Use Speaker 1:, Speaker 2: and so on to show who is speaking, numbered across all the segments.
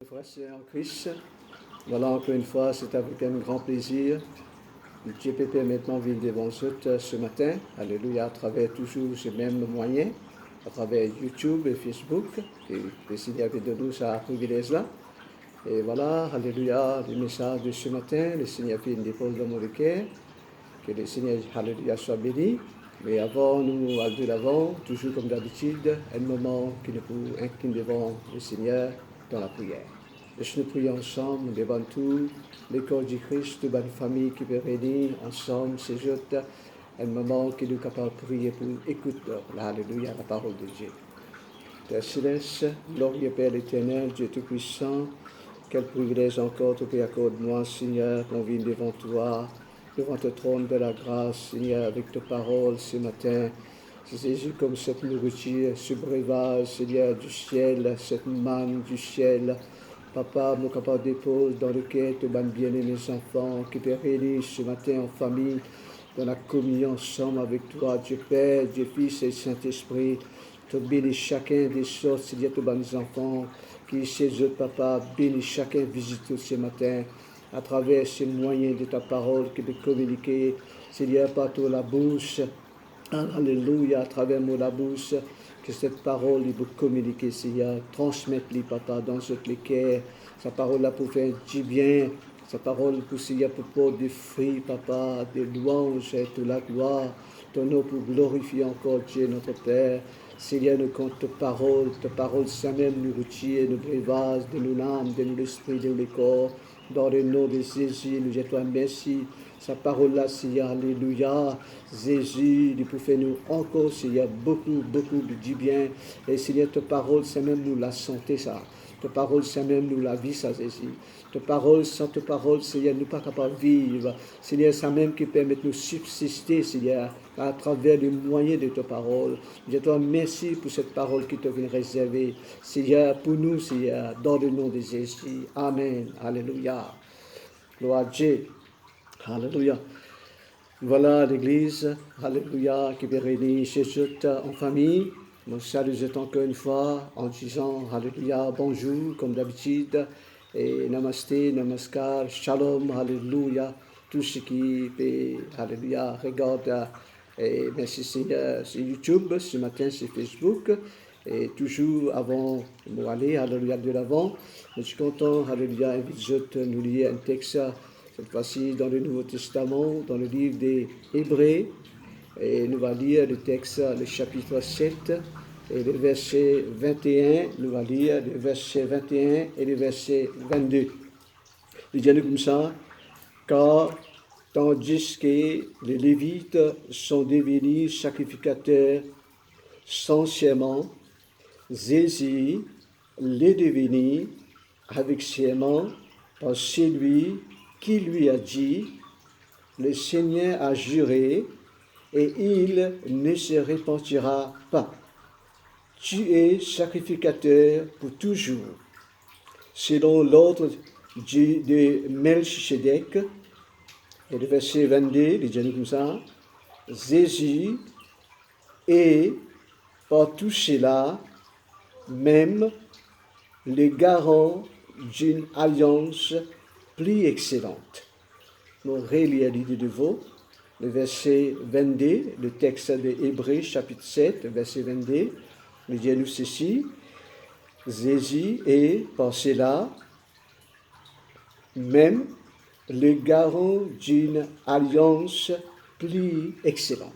Speaker 1: Frères et en Christ, voilà encore une fois, c'est avec un grand plaisir. Le GPP maintenant vient devant vous ce matin, alléluia, à travers toujours ces mêmes moyens, à travers YouTube et Facebook, et le Seigneur vient de nous ce privilège-là. Et voilà, alléluia, le message de ce matin, le Seigneur fait une dépose dans mon cœur, que le Seigneur, alléluia, soit béni. Mais avant, nous allons de l'avant, toujours comme d'habitude, un moment qui nous incline devant le Seigneur dans la prière. Laisse-nous prier ensemble devant tout le corps du Christ, toute la famille qui peut réunir ensemble, ces autres, un moment qui nous est capable de prier pour écouter, alléluia, la parole de Dieu. Père Céleste, glorieux Père éternel, Dieu Tout-Puissant, quel privilège encore tu peux accorder moi, Seigneur, qu'on vienne devant toi, devant ton trône de la grâce, Seigneur, avec ta parole ce matin. Jésus, comme cette nourriture, ce breuvage, Seigneur, du ciel, cette manne du ciel. Papa, mon capable dépose dans le cœur de mes bien-aimés enfants qui te réunissent ce matin en famille, dans la communion ensemble avec toi, Dieu Père, Dieu Fils et Saint-Esprit. Te bénis chacun des sortes, Seigneur, de mes enfants qui, chez eux, Papa, bénis chacun, visite ce matin à travers ces moyens de ta parole qui peut communiquer, Seigneur, par toi la bouche. Alléluia, à travers la bouche, que cette parole, il peut communiquer, Seigneur, transmettre-les, Papa, dans ce cœur. Sa parole là pour faire du bien, sa parole pour, Seigneur, pour porter des fruits, Papa, des louanges et de la gloire. Ton nom pour glorifier encore Dieu, notre Père. Seigneur, nous compte ta parole, ça même nous retire, nous breuvage, de nous l'âme, de nous l'esprit, de nous le corps. Dans le nom de Jésus, nous jetons merci. Sa parole-là, Seigneur, alléluia. Jésus, il peut faire nous encore, Seigneur, beaucoup du bien. Et Seigneur, ta parole, c'est même nous la santé, ça. Ta parole, c'est même nous la vie, ça, Jésus. Ta parole, sans ta parole, Seigneur, nous ne sommes pas capables de vivre. Seigneur, c'est même qui permet de nous subsister, Seigneur, à travers les moyens de ta parole. Je te remercie pour cette parole qui te vient réserver, Seigneur, pour nous, Seigneur, dans le nom de Jésus. Amen. Alléluia. Gloire à Dieu. Alléluia. Voilà l'église, alléluia, qui est réunie chez eux en famille. Nous saluons encore une fois en disant, alléluia, bonjour, comme d'habitude, et namasté, namaskar, shalom, alléluia, tout ce qui peut, alléluia, regarde, et merci Seigneur, c'est YouTube, ce matin c'est Facebook, et toujours avant de aller, alléluia, de l'avant, je suis content, alléluia, invite nous lire un texte. Cette fois-ci, dans le Nouveau Testament, dans le livre des Hébreux, et nous allons lire le texte, le chapitre 7, et le verset 21, nous allons lire le verset 21 et le verset 22. Il dit comme ça, car tandis que les Lévites sont devenus sacrificateurs sincèrement, Jésus les devenus avec serment par celui qui lui a dit, le Seigneur a juré, et il ne se repentira pas. Tu es sacrificateur pour toujours. Selon l'ordre de Melchisedec, et le verset 22, il dit comme ça, Jésus est par tout cela même le garant d'une alliance plus excellente. Nous relire de nouveau le verset 22, le texte de Hébreux chapitre 7, verset 22. Nous dit nous ceci, Jésus est par cela même le garant d'une alliance plus excellente.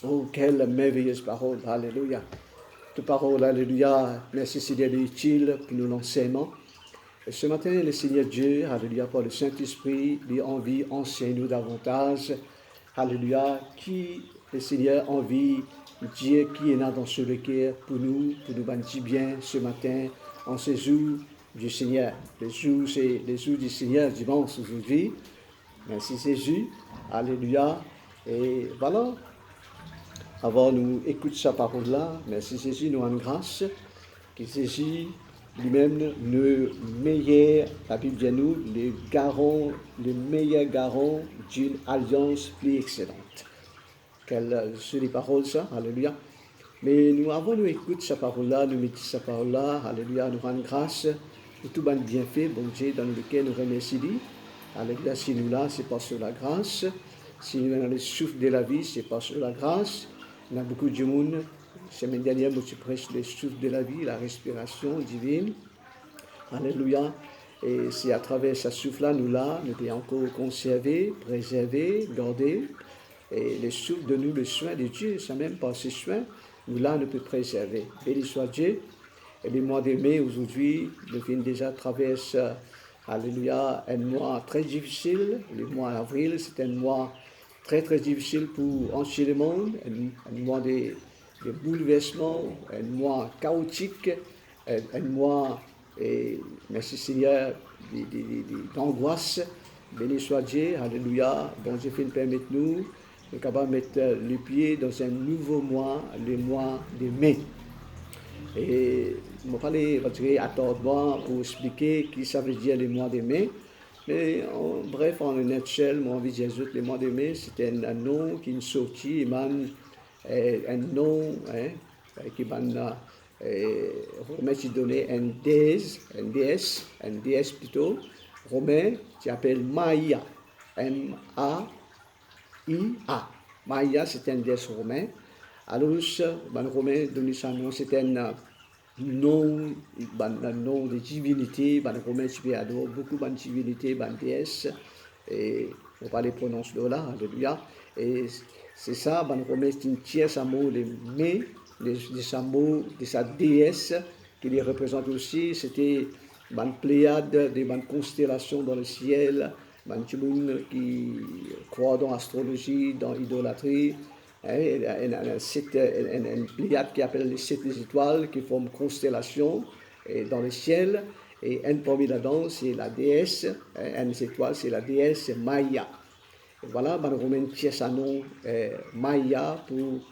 Speaker 1: Oh, quelle merveilleuse parole, alléluia. Ta parole, alléluia, merci Seigneur, est utile pour nous l'enseignement. Et ce matin, le Seigneur Dieu, alléluia, par le Saint-Esprit, lui envie, enseigne-nous davantage, alléluia, qui, le Seigneur, envie, Dieu qui est là dans ce cœur pour nous bâtir bien ce matin, en ce jour du Seigneur. Les jours, c'est les jours du Seigneur, dimanche aujourd'hui. Merci Jésus, alléluia, et voilà. Avant nous écoute sa parole-là, merci Jésus, nous en grâce, que Jésus lui-même, le meilleur, la Bible dit à nous, le meilleur garant d'une alliance plus excellente. Quelles sont les paroles, ça, alléluia. Mais nous, avant nous écoute sa parole-là, nous mettons sa parole-là, alléluia, nous rendre grâce, pour tout bon bienfait, bon Dieu, dans lequel nous remercions. Alléluia, si nous là, c'est par sur la grâce. Si nous dans le souffle de la vie, c'est par sur la grâce. Il y a beaucoup de monde. La semaine dernière, moi, tu prêches le souffle de la vie, la respiration divine. Alléluia. Et c'est à travers ce souffle-là, nous pouvons encore conserver, préserver, garder. Et le souffle de nous, le soin de Dieu, c'est même par ce soin, nous peut préserver. Béni soit Dieu. Et le mois de mai, aujourd'hui, nous venons déjà traverser, alléluia, un mois très difficile. Le mois d'avril, c'est un mois très très difficile pour entier le monde, un mois de bouleversement, un mois chaotique, un mois, merci Seigneur, d'angoisse. Béni soit Dieu, alléluia. Bon Dieu, permette-nous de capable mettre le pied dans un nouveau mois, le mois de mai. Et je vais parler attendement pour expliquer qui ça veut dire le mois de mai. Mais bref, en nutshell, mon envie de dire le mois de mai, c'est un nom qui est sorti, un nom qui m'a romain qui donnait un déesse plutôt, romain qui s'appelle Maïa, M-A-I-A. Maïa, c'est un déesse romain. Alors, le romain donne son nom, c'est un nom de divinité, le romain tu peux adorer beaucoup de divinités, de déesses, et on va les prononcer là, alléluia. Et c'est ça, le romain c'est une tierce amour, les mais, des amours de sa déesse, qui les représente aussi, c'était une pléiade, des constellations dans le ciel, des gens qui croient dans l'astrologie, dans l'idolâtrie. Une pléiade qui appelle les 7 étoiles qui forment constellation dans le ciel. Et un parmi là-dedans, c'est la déesse, une étoile, c'est la déesse Maya. Et voilà, le romain tient son nom Maya pour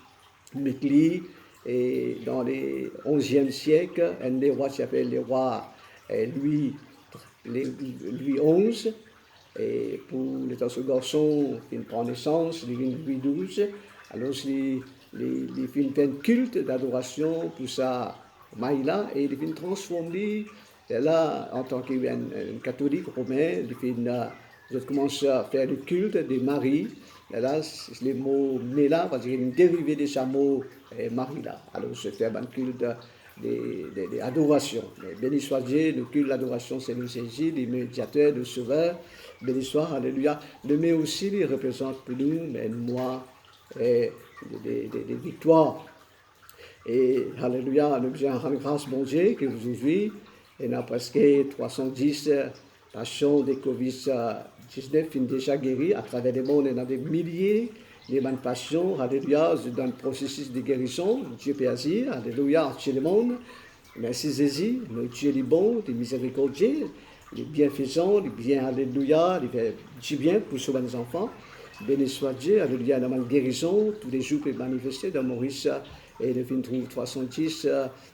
Speaker 1: m'écrire. Et dans le 11e siècle, un des rois qui s'appelle le roi Louis XI. Et pour les autres garçons qui prennent naissance, Louis XII. Alors, les films font culte d'adoration pour ça, Maïla, et les films transforment là, en tant que catholique romain, les films commencent à faire le culte de Marie. Et là, les mots Méla, parce qu'il y a une dérivée de ce mot Marie-là. Alors, se fait un culte d'adoration. Béni soit Dieu, le culte d'adoration, c'est le Jésus, le médiateur, le sauveur. Béni soit, alléluia. Le mais aussi, il représente pour nous, mais moi, des victoires. Et alléluia, nous besoin rendre grâce, bon Dieu, que aujourd'hui, il y a presque 310 patients de Covid-19 qui sont déjà guéris à travers le monde. Il y a des milliers de patients, alléluia, dans le processus de guérison. Dieu peut agir, alléluia, chez le monde. Merci Jésus, le Dieu est bon, le miséricordieux, les bienfaisants, les bien, alléluia, les bien pour sauver les enfants. Béni soit Dieu, alléluia, dans la guérison, tous les jours peut manifester dans Maurice, et le fin trouve 310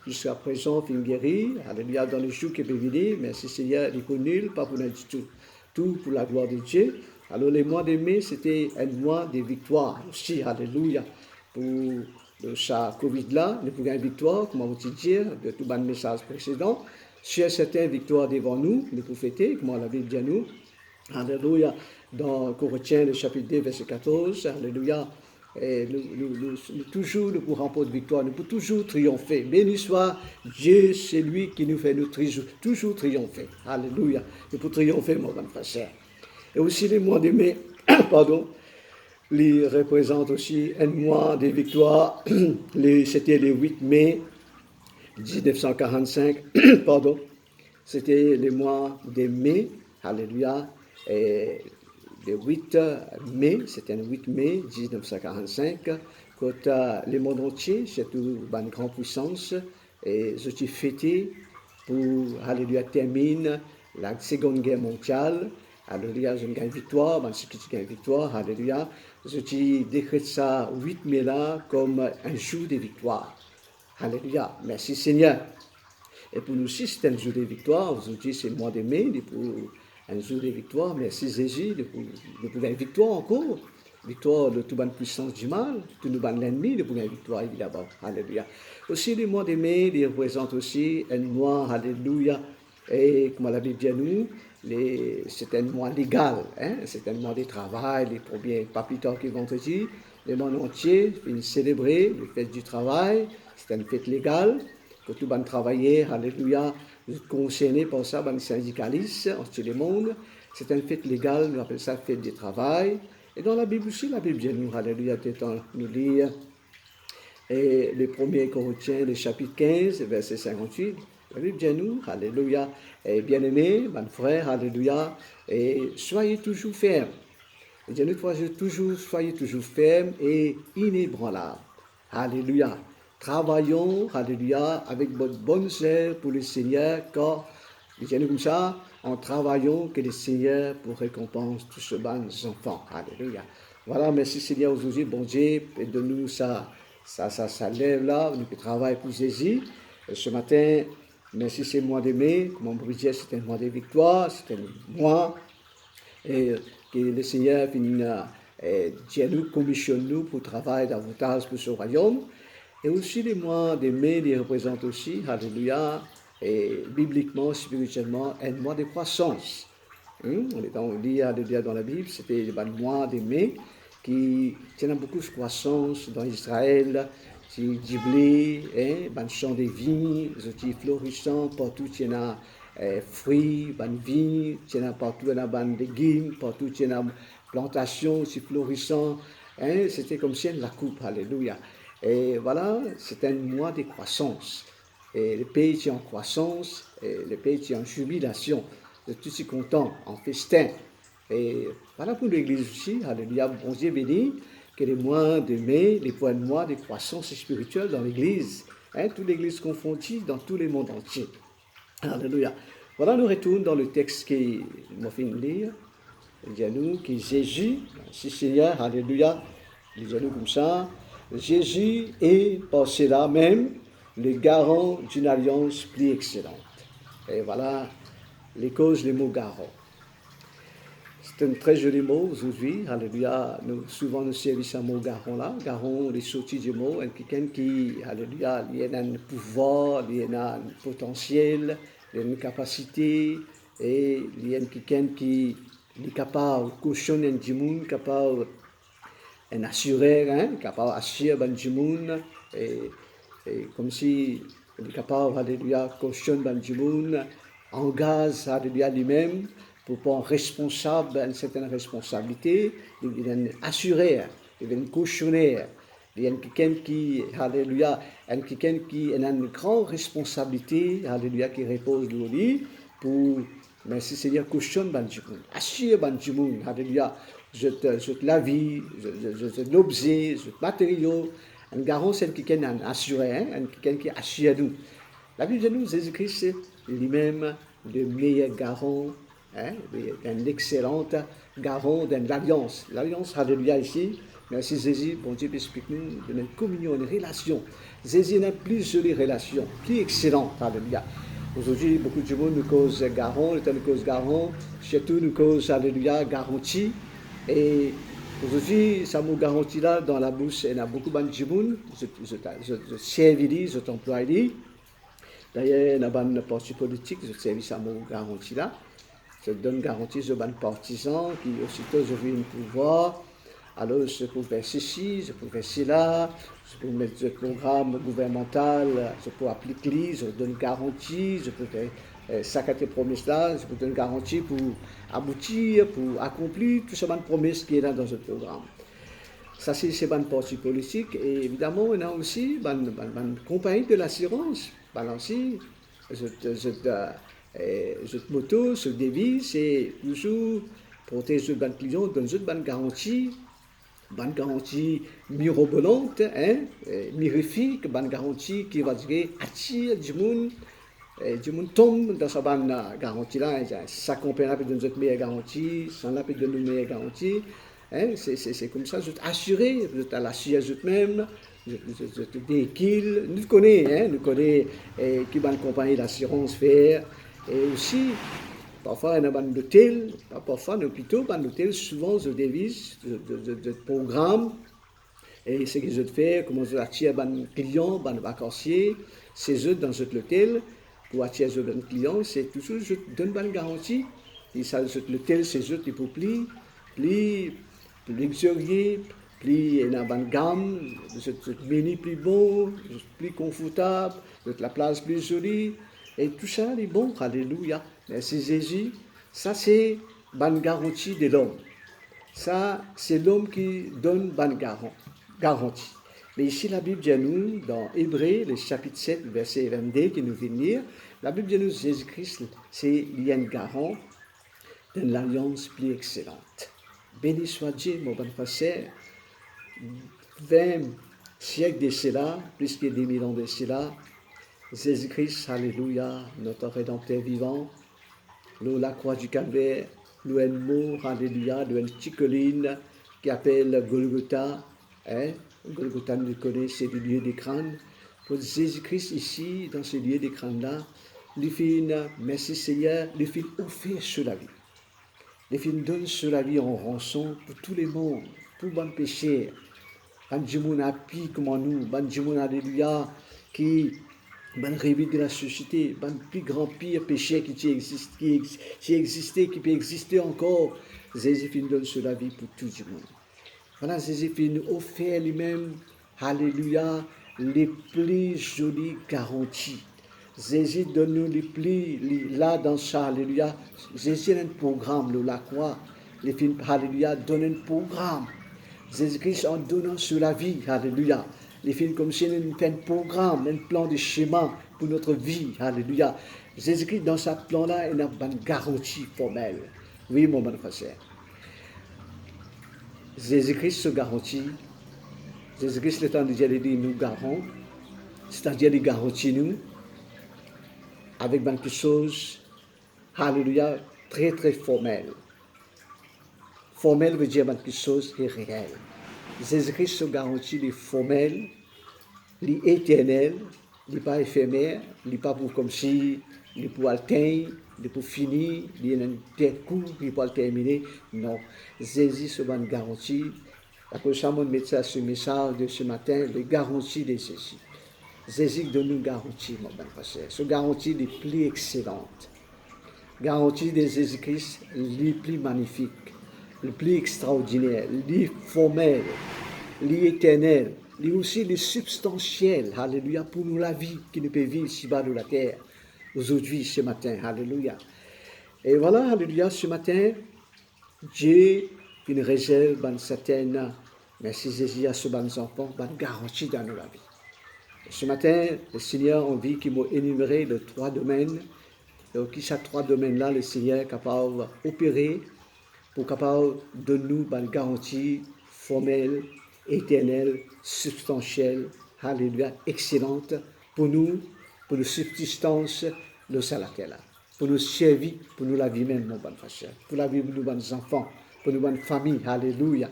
Speaker 1: jusqu'à présent, fin guéri, alléluia, dans les jours qui peuvent venir, merci Seigneur, il est nul, pas pour nous tout, tout pour la gloire de Dieu. Alors, le mois de mai, c'était un mois de victoire aussi, alléluia, pour sa Covid-là, nous pouvons une victoire, comment vous dire, de tout le message précédent, sur certaines victoires devant nous, nous pouvons fêter, comment la Bible dit à nous, alléluia. Dans Corinthiens, le chapitre 2, verset 14, alléluia, et nous toujours nous pouvons remporter victoire, nous pouvons toujours triompher. Béni soit Dieu, c'est lui qui nous fait nous toujours triompher. Alléluia. Nous pouvons triompher, mon grand frère. Et aussi les mois de mai, pardon, ils représentent aussi un mois de victoire. C'était le 8 mai 1945, pardon. C'était le mois de mai, alléluia. Et le 8 mai, c'était le 8 mai 1945, quand le monde entier, surtout une grande puissance, et je suis fêté pour, alléluia, termine la Seconde Guerre mondiale, alléluia, je gagne victoire, je gagne victoire, alléluia, je décrète ça 8 mai là comme un jour de victoire, alléluia, merci Seigneur. Et pour nous aussi, c'est un jour de victoire, aujourd'hui c'est le mois de mai, pour un jour de victoire, merci Jésus, de pouvoir une victoire encore, victoire de toute bonne puissance du mal, de nous battre l'ennemi, de pouvoir une victoire évidemment, alléluia. Aussi le mois de mai, il représente aussi un mois, alléluia, Et comme la Bible dit à nous, c'est un mois légal, hein? C'est un mois de travail, les premiers, pas plus tard que vendredi, le monde entier vient célébrer les fêtes du travail, c'est une fête légale, que tout le monde travailler, alléluia, concerné par ça, les syndicalistes, en tout le monde, c'est une fête légale, nous appelons ça fête du travail. Et dans la Bible aussi, la Bible dit nous, alléluia, nous lire, et le 1er Corinthiens, le chapitre 15, verset 58, la Bible dit à nous, alléluia, et bien-aimés, mes frères, alléluia, et soyez toujours fermes. Et Dieu nous soyez toujours fermes et inébranlables. Alléluia. Travaillons, alléluia, avec votre bonne sœur pour le Seigneur, car, disons-nous comme ça, en travaillant que le Seigneur pour récompense tous ces bons enfants. Alléluia. Voilà, merci Seigneur aujourd'hui, bon Dieu, et de nous ça lève là, nous travaillons pour Jésus. Ce matin, merci c'est le mois de mai, comme on peut dire, c'est un mois de victoire, c'est un mois et que le Seigneur nous commissionne nous pour travailler davantage pour ce royaume. Et aussi les mois de mai, ils représentent aussi, alléluia, et bibliquement, spirituellement, un mois de croissance. On lit alléluia dans la Bible, c'était le mois de mai qui tient beaucoup de croissance dans Israël, c'est du blé, un champ de vignes, c'est florissant, partout il y a fruits, ban vignes, il y a partout il y a ban légumes, partout il y a plantation, c'est florissant, c'était comme si la coupe, alléluia. Et voilà, c'est un mois de croissance. Et le pays est en croissance, et le pays est en jubilation. Je suis tous contents, en festin. Et voilà pour l'Église aussi, alléluia, bon Dieu béni, que les mois de mai, les points de mois de croissance spirituelle dans l'Église, toute l'Église confondue dans tous les mondes entiers. Alléluia. Voilà, nous retournons dans le texte qui m'a fait lire. Il dit à nous que Jésus, si Seigneur, alléluia, il dit à nous comme ça, Jésus est par cela même le garant d'une alliance plus excellente. Et voilà les causes des mots garant. C'est un très joli mot aujourd'hui, alléluia. Souvent nous servissons un mot garant là. Garant, les sorties du mot, quelqu'un qui, alléluia, il y a un pouvoir, il y a un potentiel, il y a une capacité, et il y a quelqu'un qui est capable de cautionner du monde, capable un assureur, capable d'assurer du monde, et comme si il est capable, alléluia, cautionner du monde, engage, alléluia, lui-même, pour prendre responsable, une certaine responsabilité, il est un assureur, il est un cautionnaire, il y a quelqu'un qui, alléluia, quelqu'un qui a une grande responsabilité, alléluia, qui repose sur lui, pour, merci Seigneur, cautionner du monde, assurer du monde, alléluia, je te la vie, je te l'objet, je te matériau, un garant, c'est quelqu'un qui assuré, quelqu'un qui assure nous. La Bible de nous, Jésus-Christ, c'est lui-même le meilleur garant, un excellent garant d'une alliance. L'alliance, alléluia, ici, merci Jésus, bon Dieu, explique-nous, de notre communion, une relation. Jésus n'a plus jolie relation, plus excellente, alléluia. Aujourd'hui, beaucoup de monde nous cause garant, le temps nous cause garant, surtout nous cause, alléluia, garantie. Et aujourd'hui, ça me garantit là, dans la bouche, il y a beaucoup de monde, je servis, je t'emploie. D'ailleurs, il y a un parti politique, je servis ça me garantit là. Je donne garantie aux partisans qui, aussitôt, je viens au pouvoir. Alors, je peux faire ceci, je peux faire cela, je peux mettre le programme gouvernemental, je peux appliquer, je donne garantie, je peux faire sacater promesses là, je peux donner garantie pour aboutir, pour accomplir tout ce genre de promesses qui est là dans ce programme. Ça, c'est un parti politique. Et évidemment, on a aussi une compagnie de l'assurance. Aussi, cette moto, ce devis, c'est toujours protéger le client, donner une garantie mirobolante, mirifique, une garantie qui va dire attire du monde tombe dans sa bonne garantie-là. Ça compagnie peut donner une meilleure garantie, ça peut donner une meilleure garantie. C'est comme ça, je t'assurer, je t'assurer même. Je te dis qu'il nous connaît qui va compagnie d'assurance faire. Et aussi, parfois, il y a un hôtel, parfois, un hôpital, un hôtel, souvent, je devise, de programme, et ce que je fais, comment je attire un client, un vacancier, c'est eux dans cet hôtel, pour attirer un client, c'est toujours, je te donne une garantie. Et ça, le tel, c'est juste, il faut plus luxurieux, plus une bonne gamme, le menu plus beau, plus confortable, la place plus jolie. Et tout ça, est bon, alléluia. Merci Jésus. Ça, c'est une garantie de l'homme. Ça, c'est l'homme qui donne bonne garantie. Mais ici, la Bible dit à nous, dans Hébreux, le chapitre 7, verset 22, qui nous vient lire, la Bible dit à nous, Jésus-Christ, c'est une garant d'une alliance plus excellente. Béni soit Dieu, mon bon frère, 20 siècles de cela, plus que 2000 ans de cela, Jésus-Christ, alléluia, notre Rédempteur vivant, la croix du Calvaire, le mot, alléluia, le petite colline qui appelle Golgotha, Golgotha, nous le connaissons, c'est le lieu des crânes. Pour Jésus-Christ, ici, dans ce lieu des crânes-là, lui fait merci Seigneur, lui fait offrir sur la vie. Les films donnent sur la vie en rançon pour tous les mondes, pour les péchés. Ban Jimoun a pi comme nous, Ban Jimoun alléluia, qui ban réveil de la société, ban plus grand pire péché qui existait, qui peut exister encore. Jésus fin donne sur la vie pour tout le monde. Voilà, Jésus fin offert lui-même, alléluia, les plus jolies garanties. Jésus donne-nous les plis, là dans ça, alléluia. Jésus a un programme, la croix, les films, alléluia, donne un programme. Jésus-Christ en donnant sur la vie, alléluia. Les films comme si il fait un programme, un plan de schéma pour notre vie, alléluia. Jésus-Christ, dans sa plan-là, il a une garantie formelle. Oui, mon bon frère. Jésus-Christ se garantit. Jésus-Christ, le temps de Dieu, nous garant, c'est-à-dire il garantit nous, avec quelque chose, alléluia, très très formel. Formel veut dire quelque chose qui est réel. Jésus-Christ se garantit les formels, les éternels, les pas éphémères, les pas pour comme si, les pour atteindre, les pour finir, les un coup, les pour terminer. Non, Jésus se garantit. La prochaine fois, mettre ça sur le message de ce matin, les garanties de Jésus. Jésus donne nous garantie, mon bon frère. Ce garantie les plus excellentes. Garantie de Jésus-Christ les plus magnifiques, les plus extraordinaires, les formels, les éternels, les aussi les substantiels. Alléluia, pour nous la vie qui nous peut vivre ici-bas de la terre. Aujourd'hui, ce matin. Alléluia. Et voilà, alléluia, ce matin, Dieu une réserve, une certaine, merci Jésus, à ce bon enfant, une garantie dans nos vie. Ce matin, le Seigneur a envie qu'il m'a énuméré les 3 domaines. Donc, ces 3 domaines-là, le Seigneur est capable d'opérer pour capable de nous une garantie formelle, éternelle, substantielle, alléluia, excellente pour nous subsistance de salaire, pour nous servir, pour nous la vie même, mon bon frère, pour la vie de nos bons enfants, pour nos bonnes familles, alléluia.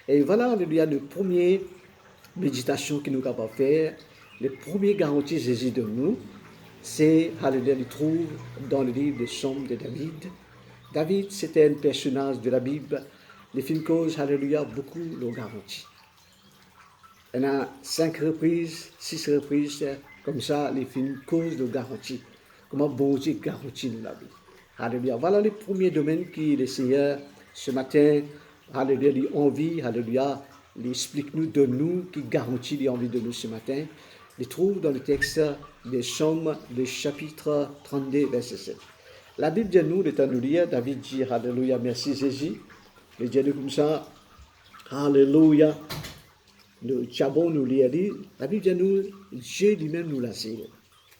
Speaker 1: Et voilà, alléluia, le premier méditation que nous avons faire. Le premier garantie Jésus de nous, c'est, alléluia, il trouve dans le livre des Psaumes de David. David, c'était un personnage de la Bible. Les films cause, alléluia, beaucoup le garantit. Il y a 5 reprises, 6 reprises, comme ça, les films cause le garantie. Comment bon Dieu garantit nous la vie. Alléluia. Voilà le premier domaine qui le Seigneur, ce matin, alléluia, lui envie, alléluia, il explique-nous, donne-nous, qui garantit l'envie de nous ce matin. Il trouve dans le texte des Psaumes, le chapitre 32, verset 7. La Bible dit à nous, le temps de nous lire, David dit, alléluia, merci Jésus. Il dit comme ça, alléluia. Nous chabons nous lire, la Bible dit à nous, Dieu lui-même nous l'asile.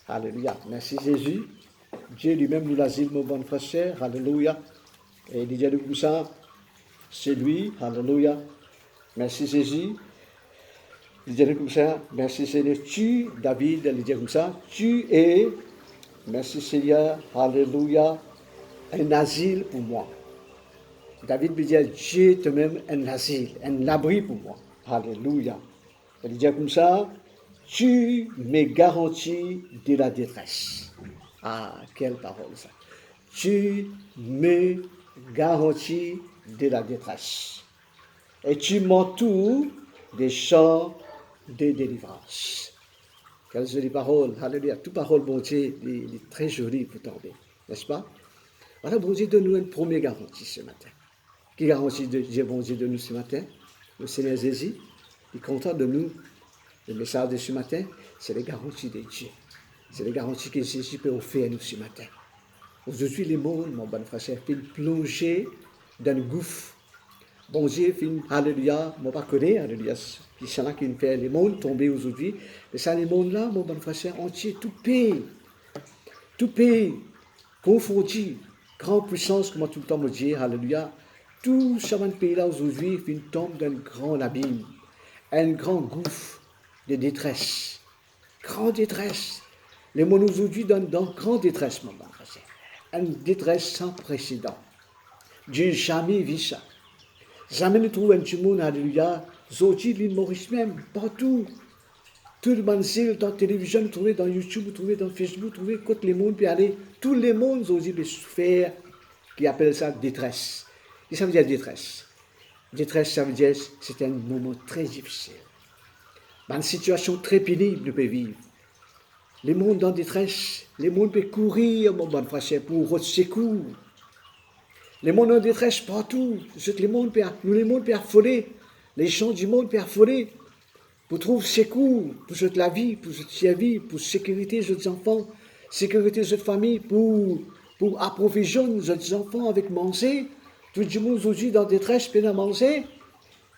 Speaker 1: Alléluia, merci Jésus. Dieu lui-même nous l'asile, mon bon frère, alléluia. Et il dit comme ça, c'est lui, alléluia. Merci Jésus. Il dit comme ça, merci Seigneur. Tu, David, il dit comme ça, tu es, merci Seigneur, alléluia, un asile pour moi. David lui dit, Dieu te même un asile, un abri pour moi. Alléluia. Il dit comme ça, tu me garantis de la détresse. Ah, quelle parole ça. Tu me garantis de la détresse. Et tu m'entoures des champs de délivrance. Quelle jolie parole. Alléluia. Toute parole, bon Dieu, il est très jolie pour tomber. N'est-ce pas? Voilà, bon Dieu, donne-nous une première garantie ce matin. Qui garantit Dieu, bon Dieu, de nous ce matin? Le Seigneur Jésus, il est content de nous. Le message de ce matin, c'est les garanties de Dieu. C'est les garanties que Jésus peut offrir à nous ce matin. Aujourd'hui, le monde, mon bon frère, fait plonger dans le gouffre. Bon Dieu, alléluia, moi pas connais, alléluia, c'est là qui fait le monde tomber aujourd'hui. Mais ça, le monde là, mon bon frère, entier, tout pays, confondu, grande puissance, comment tout le temps me dire, alléluia. Tout ce pays-là aujourd'hui, tombe dans un grand abîme, un grand gouffre de détresse. Grande détresse. Le monde aujourd'hui dans grande détresse, mon bon frère. Une détresse sans précédent. Dieu n'a jamais vu ça. Jamais nous trouvons un monde, alléluia. Aujourd'hui, l'île Maurice même, partout. Tout le monde sait, dans la télévision, vous trouvez dans YouTube, vous trouvez dans Facebook, vous trouvez quand le monde peut aller. Tout le monde aujourd'hui peut souffrir, qui appelle ça détresse. Et ça veut dire détresse. Détresse, ça veut dire c'est un moment très difficile. Dans une situation très pénible, nous pouvons vivre. Le monde en détresse, le monde peut courir, mon bon frère, pour votre secours. Le monde en détresse partout. Le monde peut affoler. Les gens du monde peuvent affoler. Pour trouver secours, pour la vie, pour la vie, pour sécurité de vos enfants, sécurité de votre famille, pour approvisionner vos enfants avec manger. Tout le monde aujourd'hui dans détresse peut manger.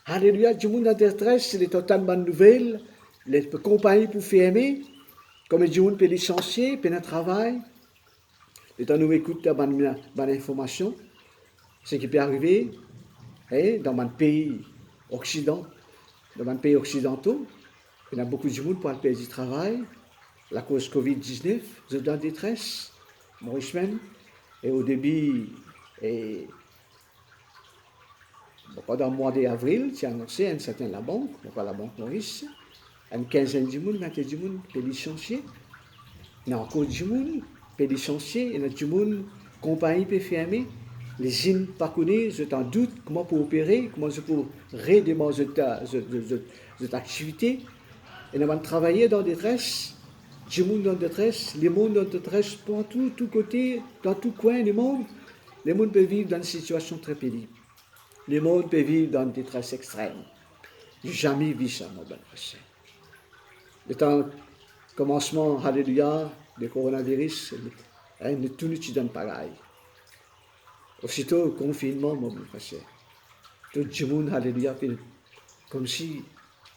Speaker 1: Alléluia, tout le monde en détresse, c'est les totalement nouvelles. Les compagnies pour fermer. Comme le monde peut licencier, peut un travail. Et quand nous écoutons bonne information, ce qui peut arriver dans mon pays occidentaux, il y a beaucoup de monde pour aller perdre du travail, la cause Covid-19, vous êtes en détresse, Maurice même, et au début, pendant le mois d'avril, c'est annoncé une certaine la banque Maurice, une quinzaine de monde, 20 de monde peut licencier, il y a encore du monde peut licencier, il y a du monde, compagnie peut fermer. Les usines pas connues, je t'en doute, comment pour opérer, comment je peux redémarrer cette activité. Et nous avons travaillé dans la détresse, du monde dans la détresse, les mondes dans la détresse, partout, tous côtés, dans tout coin du monde. Les mondes peuvent vivre dans une situation très pénible. Les mondes peuvent vivre dans une détresse extrême. Je n'ai jamais vu ça, mon bon frère. Le temps, commencement, alléluia, le coronavirus, tout nous donne pareil. Aussitôt, le confinement, mon frère, tout le monde, alléluia, comme si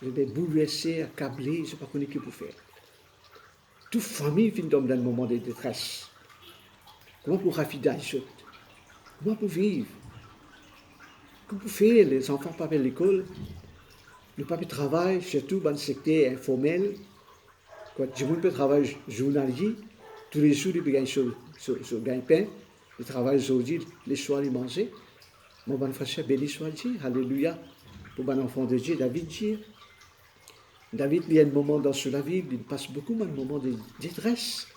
Speaker 1: je vais bouleversé, accablé, je ne sais pas ce qu'il faut faire. Toute famille finit dans un moment de détresse. Comment pour rafider les choses? Comment pour vivre? Comment pour faire? Les enfants pas à l'école, ne pas travailler, surtout dans le secteur informel. Quand tout le monde peut travailler journalier, tous les jours, il peut gagner sur gagne-pain. Il travaille aujourd'hui, les soirs, il mange. Mon bon frère, béni soit Dieu, alléluia. Pour mon enfant de Dieu, David dit. David, il y a un moment dans sa vie, il passe beaucoup de moments de détresse.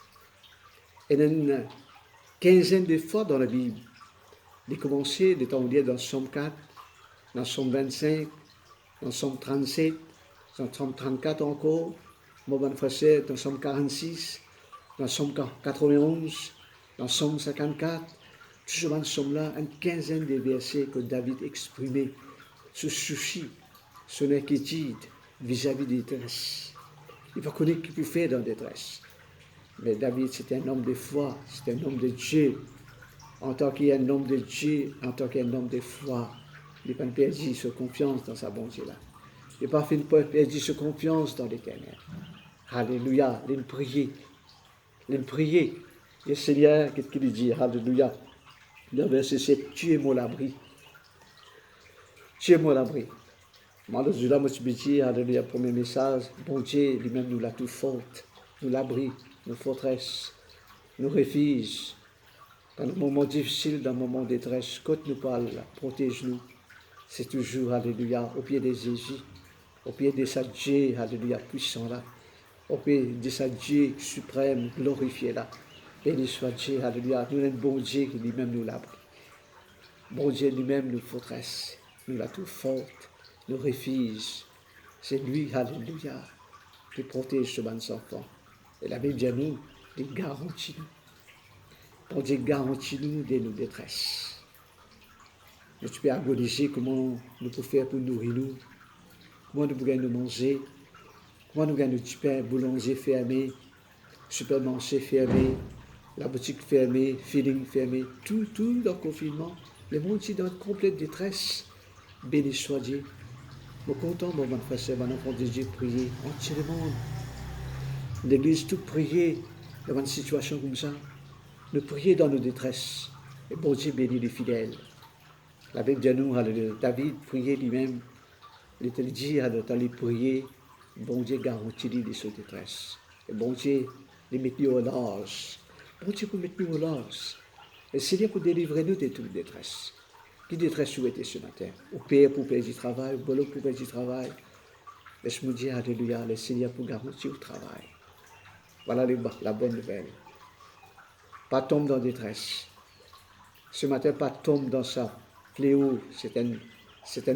Speaker 1: Et il y a une quinzaine de fois dans la Bible. Il a commencé, il est envoyé dans Somme 4, dans Somme 25, dans Somme 37, dans Somme 34 encore. Mon bon frère, dans Somme 46, dans Somme 91. Dans Somme 54, toujours dans Somme-là, une quinzaine de versets que David exprimait, ce souci, son inquiétude vis-à-vis des détresses. Il va connaître ce qu'il peut faire dans la détresse. Mais David, c'était un homme de foi, c'était un homme de Dieu. En tant qu'un homme de Dieu, en tant qu'un homme de foi, il n'a pas perdu sa confiance dans sa bonté-là. Il n'a pas perdu sa confiance dans l'Éternel. Alléluia, il a prié. Il a prié. Et le Seigneur, qu'est-ce qu'il dit? Alléluia. Le verset 7, tu es mon abri. Tu es mon abri. Malheureusement, moi, je me dis, alléluia, premier message, bon Dieu, lui-même nous l'a tout forte, nous l'abri, nos forteresses, nos refuges. Dans le moment difficile, dans le moment de détresse, quand nous parle, protège-nous. C'est toujours, alléluia, au pied des Jésus, au pied de sa Dieu, alléluia, puissant là, au pied de sa Dieu suprême, glorifié là. Béni soit Dieu, alléluia. Nous avons un bon Dieu qui lui-même nous l'abri. Bon Dieu lui-même nous forteresse, nous la tout forte, nous refuge. C'est lui, alléluia. qui protège ce bon enfant. Et la Bible dit à nous, il garantit nous. Bon Dieu garantit nous de nos détresses. Mais tu peux agoniser comment nous pouvons faire pour nourrir nous, comment nous pouvons nous manger, comment nous gagnons du pain, boulanger fermé, supermarché fermé, la boutique fermée, feeling fermé, tout dans le confinement. Le monde est dans une complète détresse. Béni soit Dieu. Je suis content, mon frère, mon enfant de Dieu, prier entièrement. L'église, tout prier dans une situation comme ça. Nous prier dans nos détresses. Et bon Dieu bénit les fidèles. La Bible dit à nous, David priait lui-même. Il était dit, dans les prier, bon Dieu garantit de sa détresse. Et bon Dieu, les met nous au large. Bon Dieu pour mettre nous au large. Et Seigneur pour délivrer nous de toute détresse. Qui détresse souhaité ce matin? Au père pour payer du travail, au boulot pour payer du travail. Laisse-moi dire, alléluia, le Seigneur pour garantir le travail. Voilà la bonne nouvelle. Pas tombe dans la détresse. Ce matin, pas tombe dans sa fléau. C'est une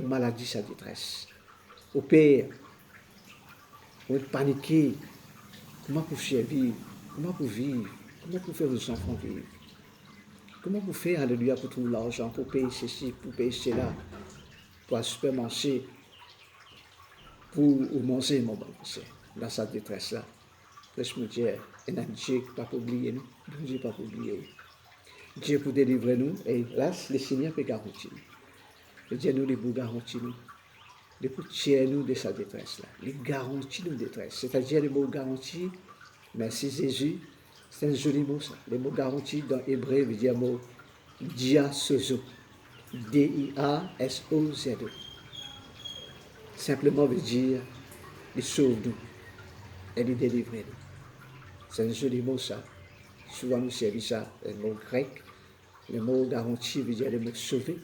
Speaker 1: maladie, sa détresse. Au père, vous êtes paniqué. Comment vous faire vivre? Comment vous vivre? Comment vous faire vos enfants vivre? Comment vous faire, alléluia, pour trouver l'argent, pour payer ceci, pour payer cela, pour un supermarché, pour manger, mon bon frère, dans sa détresse-là? Laisse-moi dire, et un Dieu qui ne pas oublier nous, Dieu pas oublier. Dieu pour délivrer nous, et là, le Seigneur peut garantir nous. Le Dieu nous, il peut garantir nous. Il peut tirer nous de sa détresse-là. Il garantit nos détresses. C'est-à-dire le mot garantie, merci Jésus, c'est un joli mot ça. Le mot garantie dans l'hébreu veut dire le mot diasozo. D-I-A-S-O-Z-O. Simplement veut dire, il sauve nous. Et il délivre nous. C'est un joli mot ça. Souvent nous servons ça, le mot grec. Le mot garantie veut dire le mot sauver,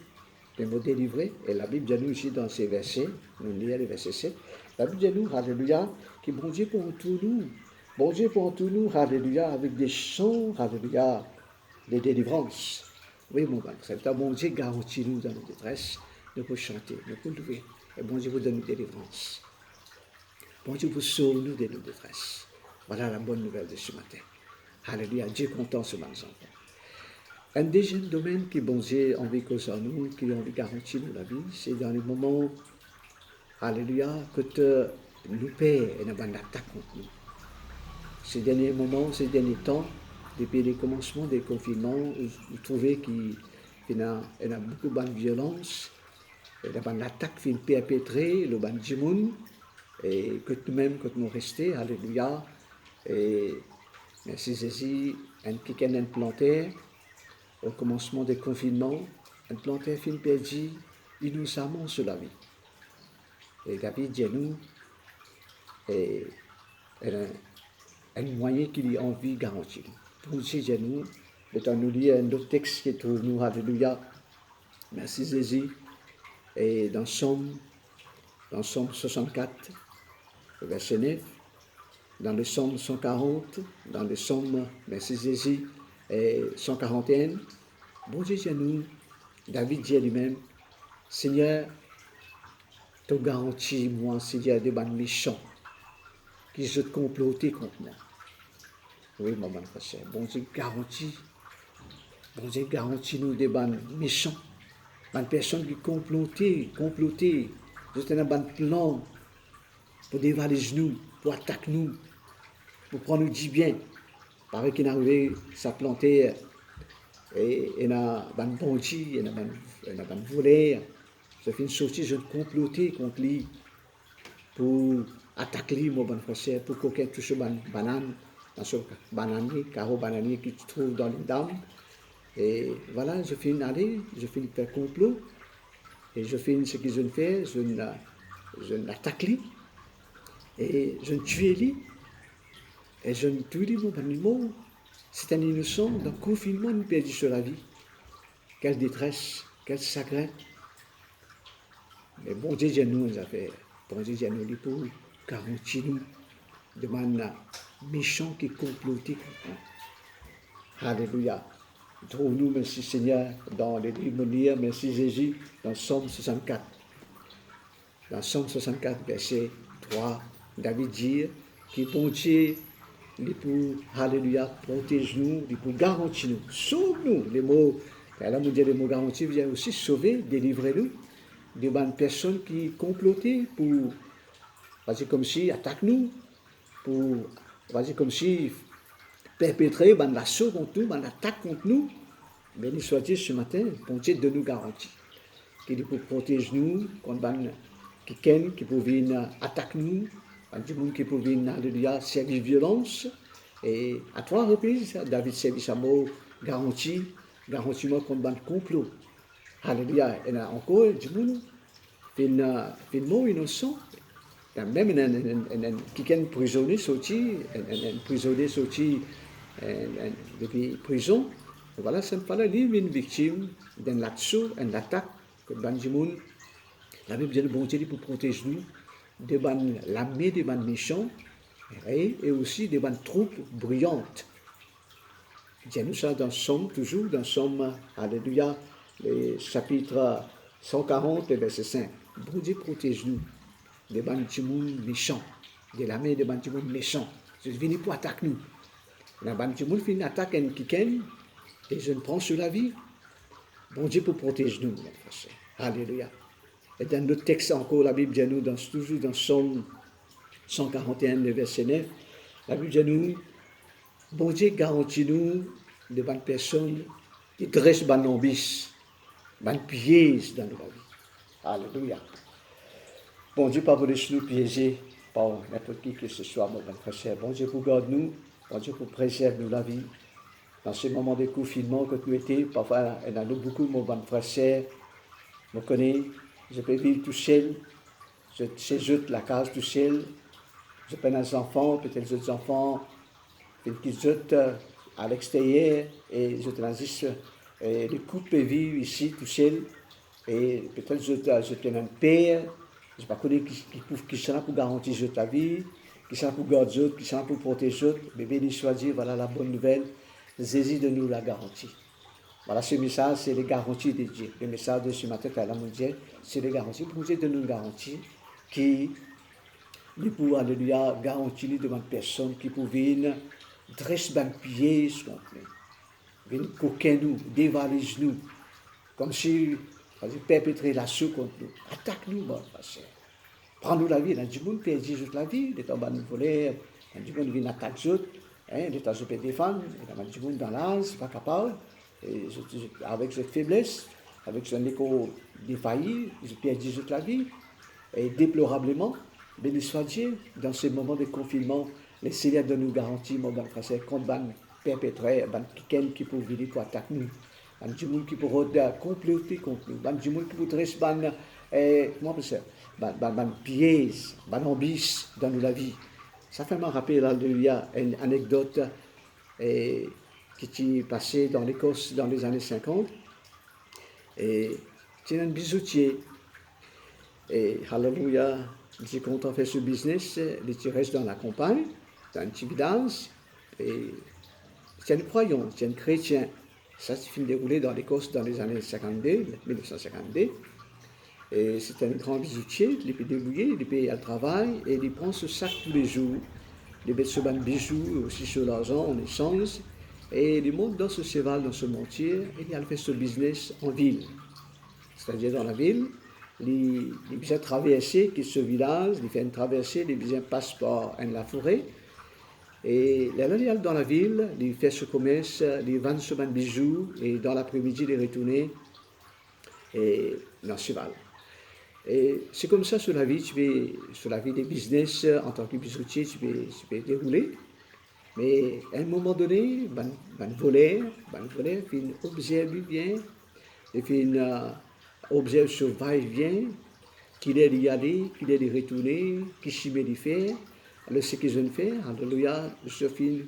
Speaker 1: le mot délivrer. Et la Bible dit nous ici dans ces versets, nous lisons les versets 7. La Bible dit nous, alléluia, que bon Dieu pour tout nous. Bon Dieu pour tout nous, alléluia, avec des chants, alléluia, des délivrances. Oui, mon frère, c'est bon Dieu garantit nous dans nos détresses, nous pouvons chanter, nous pouvons louer. Et bon Dieu vous donne nous délivrance. Bon Dieu vous sauve nous de nos détresses. Voilà la bonne nouvelle de ce matin. Alléluia, Dieu est content ce matin. Un deuxième domaine qui bon Dieu a envie cause à nous, qui a envie de garantir nous la vie, c'est dans les moments, alléluia, que nous père et nous avons attaque contre nous. Ces derniers moments, ces derniers temps, depuis le commencement des confinements, vous trouvez qu'il y a beaucoup de violence, il y a une attaque qui est perpétrée, le ban Jimoun, et que nous-mêmes, quand nous restons, alléluia, et merci Jésus, qui est implanté au commencement des confinements, implanté fin perdu, innocemment sur la vie. Et David dit à nous, et un moyen qu'il a envie de garantir. Pour aussi dire nous, le temps nous lire un autre texte qui trouve nous, alléluia, merci Jésus, et dans Somme 64, verset 9, dans le Somme 140, dans le Somme, merci Jésus, et 141, bon Dieu dit à nous, David dit à lui-même, Seigneur, tu garantis moi, Seigneur, des bandes méchants qui se comploter contre moi. Oui, mon frère, bon Dieu garantit nous des bandes méchants, des personnes qui comploter, juste un ban plan pour dévaler nous, pour attaquer nous, pour prendre nous du bien. Pareil qu'il arrivé, ça plantait, et il y a un bandit, il y a un voleur, ça fait une sortie, je comploter contre lui, pour attaquer mon bon frère, pour qu'aucun touche une banane, dans ce bananier, carreau bananier qui se trouve dans les dames. Et voilà, je finis aller, je finis faire complot, et je finis ce que je fais, je l'attaque lui, et je tue lui, et je tue lui, mon animal. C'est un innocent, dans le confinement, nous perdons sur la vie. Quelle détresse, quel chagrin. Mais bon Dieu, nous les affaires. Bon Dieu, nous les pour garantir nous de manière méchant qui complotait contre nous. Alléluia. Trouve-nous, merci Seigneur, dans les livres, merci Jésus, dans Somme 64. Dans Somme 64, verset 3, David dit, qui bon Dieu, il pour, alléluia, protège-nous, il pour garantir-nous, sauve-nous. Les mots, là, on dit les mots garantis viennent aussi sauver, délivrer-nous de bonnes personnes qui complotaient pour, vas-y comme si, attaque-nous, pour, vas-y comme si, perpétrer ben, l'assaut contre nous, ben, l'attaque contre nous. Béni soit-il ce matin, bon Dieu de nous garantir qu'il peut protéger nous contre ben, quelqu'un qui peut venir attaquer nous, du monde qui peut venir, alléluia, servir violence. Et à 3 reprises, David servit sa mot garantie-moi contre ben complot. Alléluia. Et là encore, du monde, fait mot innocent. Même quelqu'un prisonnier sorti, un prisonnier sorti depuis prison, voilà, ça ne fallait pas une victime d'un assaut, d'une attaque que Banjimoun, la Bible dit le bon Dieu pour protéger nous de l'armée des méchants et aussi des troupes brillantes. Dis-nous ça dans Somme, toujours dans Somme, alléluia, le chapitre 140, verset 5. Bon Dieu protège nous des Banjimoun méchants, de l'armée des Banjimoun méchants. Je suis venu pour attaquer nous. La Banjimoun fait une attaque à un quelqu'un et je ne prends sur la vie. Bon Dieu pour protéger nous, mon frère. Alléluia. Et dans notre texte encore, la Bible dit nous, toujours dans Somme 141, verset 9, la Bible dit nous, bon Dieu garantit nous de bonnes personnes qui dressent bonnes ambitions, bonnes pièges dans notre vie. Alléluia. Bon Dieu, pas pour nous piéger par n'importe qui que ce soit, mon frère. Bon Dieu pour garder nous, bon Dieu pour préserver nous la vie. Dans ce moment de confinement que nous étions, parfois, il y a beaucoup de mon frère, je connais, je peux vivre tout seul, je sais la case tout seul, je peux des enfants, peut-être des enfants, qui jetent à l'extérieur, et je transite les coups de vie ici tout seul, et peut-être je tenais un père, je ne sais pas qui sera pour garantir ta vie, qui sera pour garder autres, qui sera pour protéger autres, mais béni soit Dieu, voilà la bonne nouvelle, Jésus de nous la garantie. Voilà, ce message, c'est les garanties de Dieu. Le message de ce matin, la mondiale, c'est les garanties. Pour Dieu de nous garantir qui, nous pouvons, alléluia, garantir devant personne qui peut venir dresser un piège contre nous, venir coquer nous, dévaliser nous, comme si, perpétrer l'assaut contre nous. Attaque-nous, mon frère. Prends-nous la vie. Il y a du monde qui perd juste la vie. Il y a nous voler, il y a du monde qui vient attaquer les autres. L'État se peut défendre. Il y a du monde dans l'âge, c'est pas capable. Et avec cette faiblesse, avec son écho défailli, je perds toute la vie. Et déplorablement, béni soit Dieu, dans ces moments de confinement, le Seigneur de nous garantir, mon grand frère, contre les perpétrés, quelqu'un qui peut venir pour attaquer nous, du monde qui peut comploter contre nous, du monde qui peut dresser comment ça, piège, ambition dans la vie. Ça fait me rappeler, alléluia, une anecdote qui est passée dans l'Écosse dans les années 50. Et c'est un bijoutier. Et alléluia, quand on fait ce business, il reste dans la campagne, dans un petit village. Et c'est un croyant, c'est un chrétien. Ça s'est déroulé dans l'Écosse dans les années 1952. Et c'est un grand bijoutier, il peut débrouiller, il peut aller au travail, et il prend ce sac tous les jours. Il met ce bijoux aussi sur l'argent en échange, et il monte dans ce cheval, dans ce montier, et il fait ce business en ville. C'est-à-dire dans la ville, il vient traverser ce village, il fait une traversée, il vient passer par la forêt, et là, il est dans la ville, il fait ce commerce, il vend ce bijoux, et dans l'après-midi, il retourne dans le cheval. Et c'est comme ça sur la vie, sur la vie des business en tant que bijoutier, tu peux dérouler. Mais à un moment donné, un voleur observe bien, et puis observe ce va-et-vient, qu'il est d'y aller, qu'il est de retourner, qu'il s'y met d'y faire. Alors ce que je viens de faire, alléluia, je finis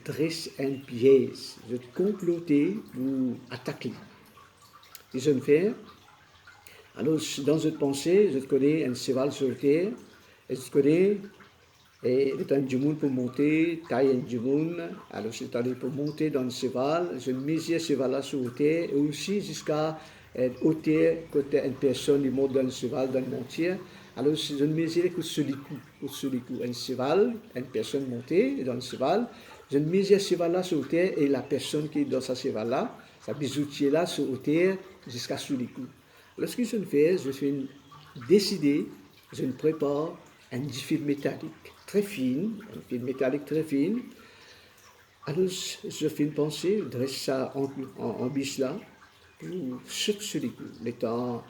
Speaker 1: dresse un piège, je comploter pour attaquer. Ce que je viens de faire. Alors, dans cette pensée, je connais un cheval sur terre, et je connais le temps du monde pour monter, taille du monde. Alors, c'est allé pour monter dans le cheval, je mesure ce cheval-là sur terre, et aussi jusqu'à ôter côté une personne qui monte dans le cheval, dans le montier. Alors, je ne miserais que sur les coups. Un cheval, une personne montée dans le cheval, je ne misère ce cheval-là sur terre et la personne qui est dans ce cheval-là, sa bijoutier-là sur terre jusqu'à sous les coups. Alors, ce que je fais, je fais décider, je me prépare un fil métallique très fine, un fil métallique très fine. Alors, je fais une pensée, je dresse ça en biche là, pour sur les coups. Le temps,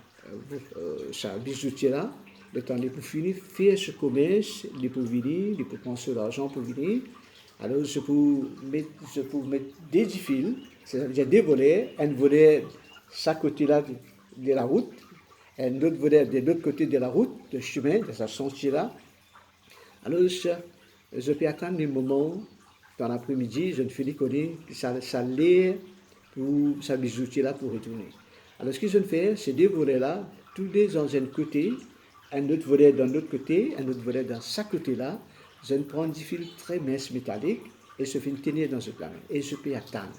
Speaker 1: ça bijoutier là, le temps de pour finir, faire ce commerce, de pour venir, de pour penser l'argent pour venir. Alors, je peux mettre des fils, c'est-à-dire des volets, un volet chaque côté-là de la route, un autre volet de l'autre côté de la route, de chemin, de ce sentier-là. Alors, je peux attendre les moments, dans l'après-midi, je ne fais connaître que ça l'est pour sa bijoutier-là pour retourner. Alors, ce que je fais, c'est deux volets-là, tous deux dans un côté, un autre volet dans l'autre côté, un autre volet dans chaque côté-là. Je prends des fils très minces métalliques et je fais tenir dans ce plan. Et je peux attendre.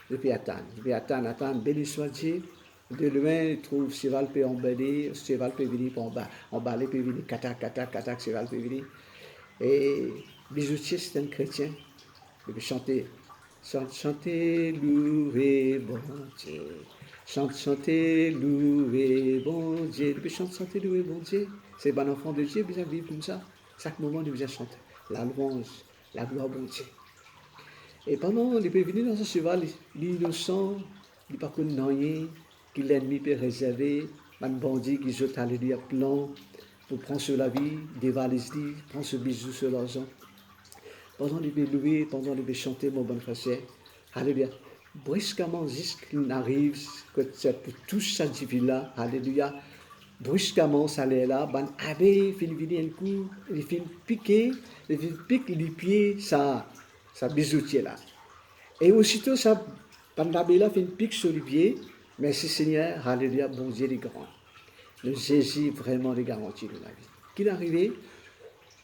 Speaker 1: Je peux attendre, béni soit Dieu. De loin, je trouve cheval peut emballer, cheval peut venir en bas, emballer peut venir, katak, cheval peut venir. Et bijoutier, c'est un chrétien. Il peut chanter. Chantez, louez, bon Dieu. Chantez, louez, bon Dieu. Il peut chanter, louez, bon Dieu. C'est bon enfant de Dieu, besoin vivre comme ça. Chaque moment, il besoin chanter. La louange, la gloire, bon Dieu. Et pendant, il peut venir dans ce cheval, l'innocent, il ne peut pas rien, que l'ennemi peut réserver, un bandit qui jette alléluia plan pour prendre sur la vie, dévaliser, prendre ce bisou sur l'argent. Pendant il peut louer, pendant il peut chanter, mon bon frère, alléluia. Brusquement, jusqu'il arrive, que pour tout ça, là, alléluia. Brusquement, ça allait là, ben abbé, il finit un coup, il finit piquer, il pique les pieds, ça bijoutier là. Et aussitôt, ça, ben l'abbé là, finit pique sur les pieds, merci Seigneur, alléluia, bon Dieu, les grands. Le Jésus vraiment les garanties de la vie. Qu'il arrivait,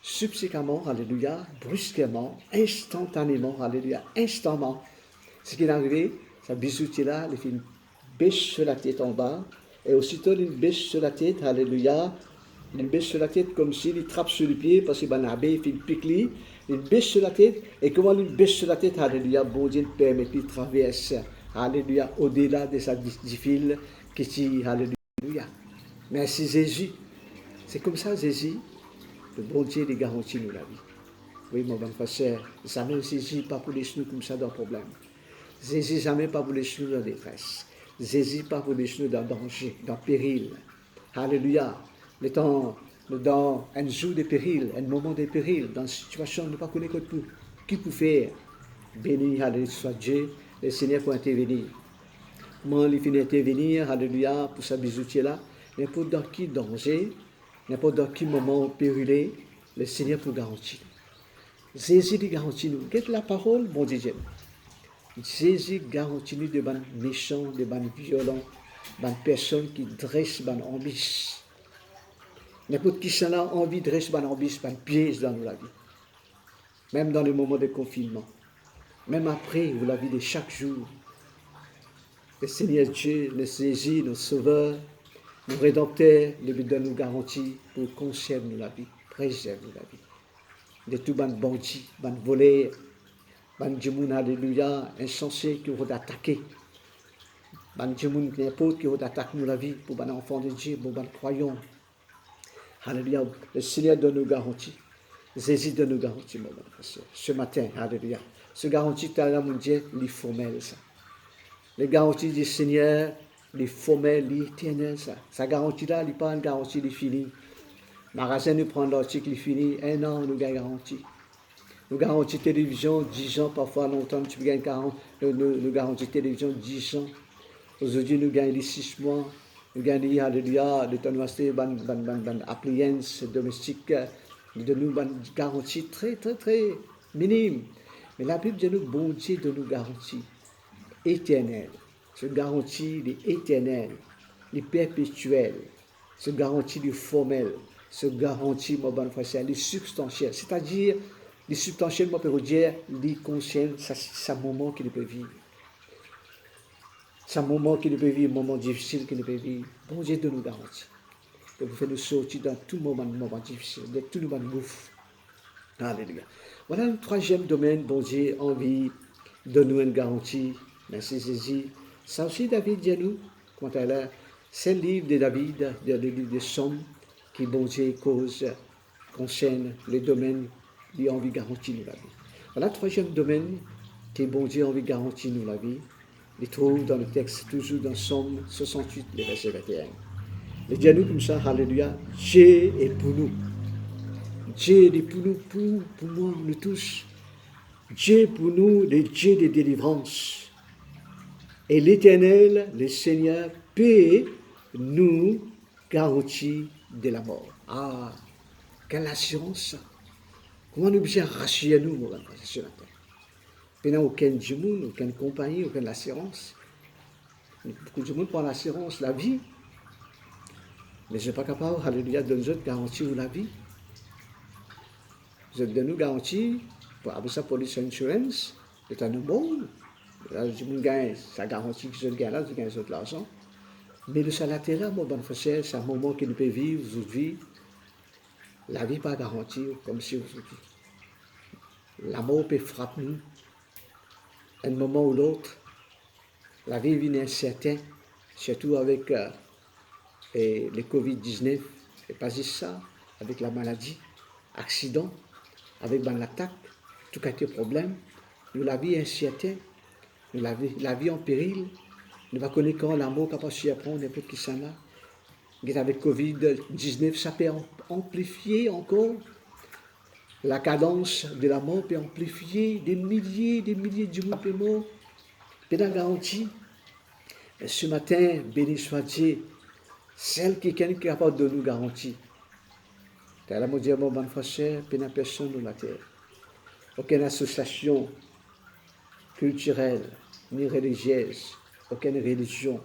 Speaker 1: subséquemment, alléluia, brusquement, instantanément, alléluia, instantanément. Ce qui est arrivé, sa bijoutier là, il fait une bêche sur la tête en bas, et aussitôt il bêche sur la tête, alléluia, il bêche sur la tête comme s'il trappe sur le pied, parce que ben abbé, il fait une pique, il bêche sur la tête, et comment il bêche sur la tête, alléluia, bon Dieu permet qu'il traverse, alléluia, au-delà de sa difficile, qui dit, alléluia. Merci Jésus. C'est comme ça, Jésus, le bon Dieu, il garantit nous la vie. Oui, mon bon frère, jamais Jésus pas pour les genoux comme ça dans le problème. Jésus jamais pas pour les genoux dans la détresse. Jésus pas pour les genoux dans le danger, dans le péril. Alléluia. Le temps, dans un jour de péril, un moment de péril, dans une situation, ne pas connaître tout. Qui peut faire? Béni, alléluia, soit Dieu, le Seigneur pour intervenir. Comment il finit intervenir, alléluia, pour sa bijoutier là, n'importe dans qui danger, n'importe dans qui moment périlé, le Seigneur pour garantir. Jésus dit garantit nous. Qu'est-ce que la parole, bon Dieu? Jésus garantit nous de ban méchants, de ban violents, ban personnes qui dressent ban ambition. N'importe qui s'en a envie de dresser ban ambition, ban piège dans la vie. Même dans les moments de confinement. Même après, vous la vie de chaque jour. Le Seigneur Dieu, le Jésus, notre Sauveur, le Rédempteur, le but de nous garantit pour conserver la vie, préserver la vie. De tout ban bandits, ban volés, ban djimoun, alléluia, insensés qui vont attaquer. Ban djimoun, n'importe qui vont attaquer nous la vie pour ban enfants de Dieu, pour ban croyants. Alléluia, le Seigneur donne nous garantie. Jésus donne nous garantie, mon frère. Ce matin, alléluia. Ce garantie, tu as mon Dieu, les formels, ça. Les garanties du Seigneur, les formels, les éternels, ça. Sa garantie là, il n'est pas une garantie de fini. Magasin nous prend l'article fini, un an, nous gagnons garantie. Nous garantis télévision, 10 ans, parfois longtemps, tu peux gagner 40, nous garantis télévision, 10 ans. Aujourd'hui, nous gagnons les 6 mois, nous gagnons, alléluia, de ton acheter ban appliance domestique, de nous garantie très, très, très minime. Mais la Bible dit nous, bon Dieu, de nous garantie éternelle. Ce garantie l'éternel, les perpétuel, ce garantie du formel, ce garantie, mon bon frère, les substantiels. C'est-à-dire, les substantiels, mon père, dire, les concernent, ça moment qu'il peut vivre. C'est un moment qu'il peut vivre, un moment difficile qu'il peut vivre. Bon Dieu de nous garantit. que vous faites nous sortir dans tout moment difficile, de tout moment gouffre. Alléluia. Voilà un troisième domaine, bon Dieu, envie de nous une garantie. Merci Jésus. Ça aussi, David dit à nous, quant à là, c'est le livre de David, le livre des Psaumes, qui, bon Dieu, concerne les domaines qui ont envie de garantir nous la vie. Voilà le troisième domaine qui, bon Dieu, a envie de garantir nous la vie. Il trouve dans le texte, toujours dans Psaume 68, le verset 21. Il dit à nous comme ça, Alléluia, Dieu est pour nous. Dieu est pour nous, pour moi, nous tous. Dieu est pour nous, le Dieu de délivrance. Et l'Éternel, le Seigneur, peut nous garantir de la mort. Ah, quelle assurance! Comment nous bien rassurer nous, mon frère, ce matin? Il n'y a aucun du monde, aucune compagnie, aucune assurance. Beaucoup de monde prend l'assurance, la vie. Mais je ne suis pas capable, alléluia, de nous garantir la vie. Je donne nous garantie, pour avoir ça police insurance, c'est un monde. Là, je gagne, ça garantit que je gagne là, je gagne de l'argent. Mais le salaire là, mon bon frère, c'est un moment que nous pouvons vivre, vous vie. La vie n'est pas garantie, comme si aujourd'hui. La mort peut frapper nous. Un moment ou l'autre, la vie est incertaine, surtout avec le Covid-19, et pas juste ça, avec la maladie, accident, avec l'attaque, tout cas de problème. Nous, la vie est incertaine, nous, la vie en péril, nous va connaître quand la mort capable de surprendre n'importe qui s'en là. Avec Covid-19, ça peut amplifier encore. La cadence de la mort peut amplifier des milliers de monde morts. Et la garantie, ce matin, béni soit Dieu, celle qui est capable de nous garantir. Car la dire, mon bon frère, il n'y a personne dans la terre. Aucune association culturelle, ni religieuse, aucune religion,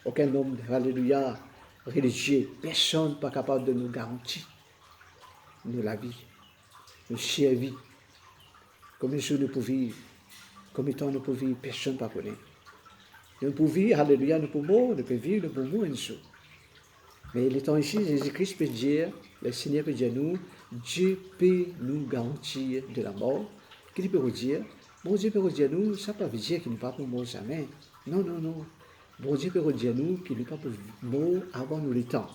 Speaker 1: aucun homme, alléluia, religieux, personne n'est pas capable de nous garantir nous la vie. Nous servir, combien de jours nous pouvons vivre, combien de temps nous pouvons vivre, personne ne peut connaître. Nous pouvons vivre, alléluia, nous pouvons vivre, nous pouvons un jour. Mais le temps ici, Jésus-Christ peut dire, le Seigneur peut dire nous, Dieu peut nous garantir de la mort. Qu'il peut vous dire, bon Dieu peut vous dire nous, ça ne veut pas dire qu'il n'est pas pour mort jamais. Non, non, non. Bon Dieu peut vous dire nous, qu'il n'est pas pour mort avant nous les temps.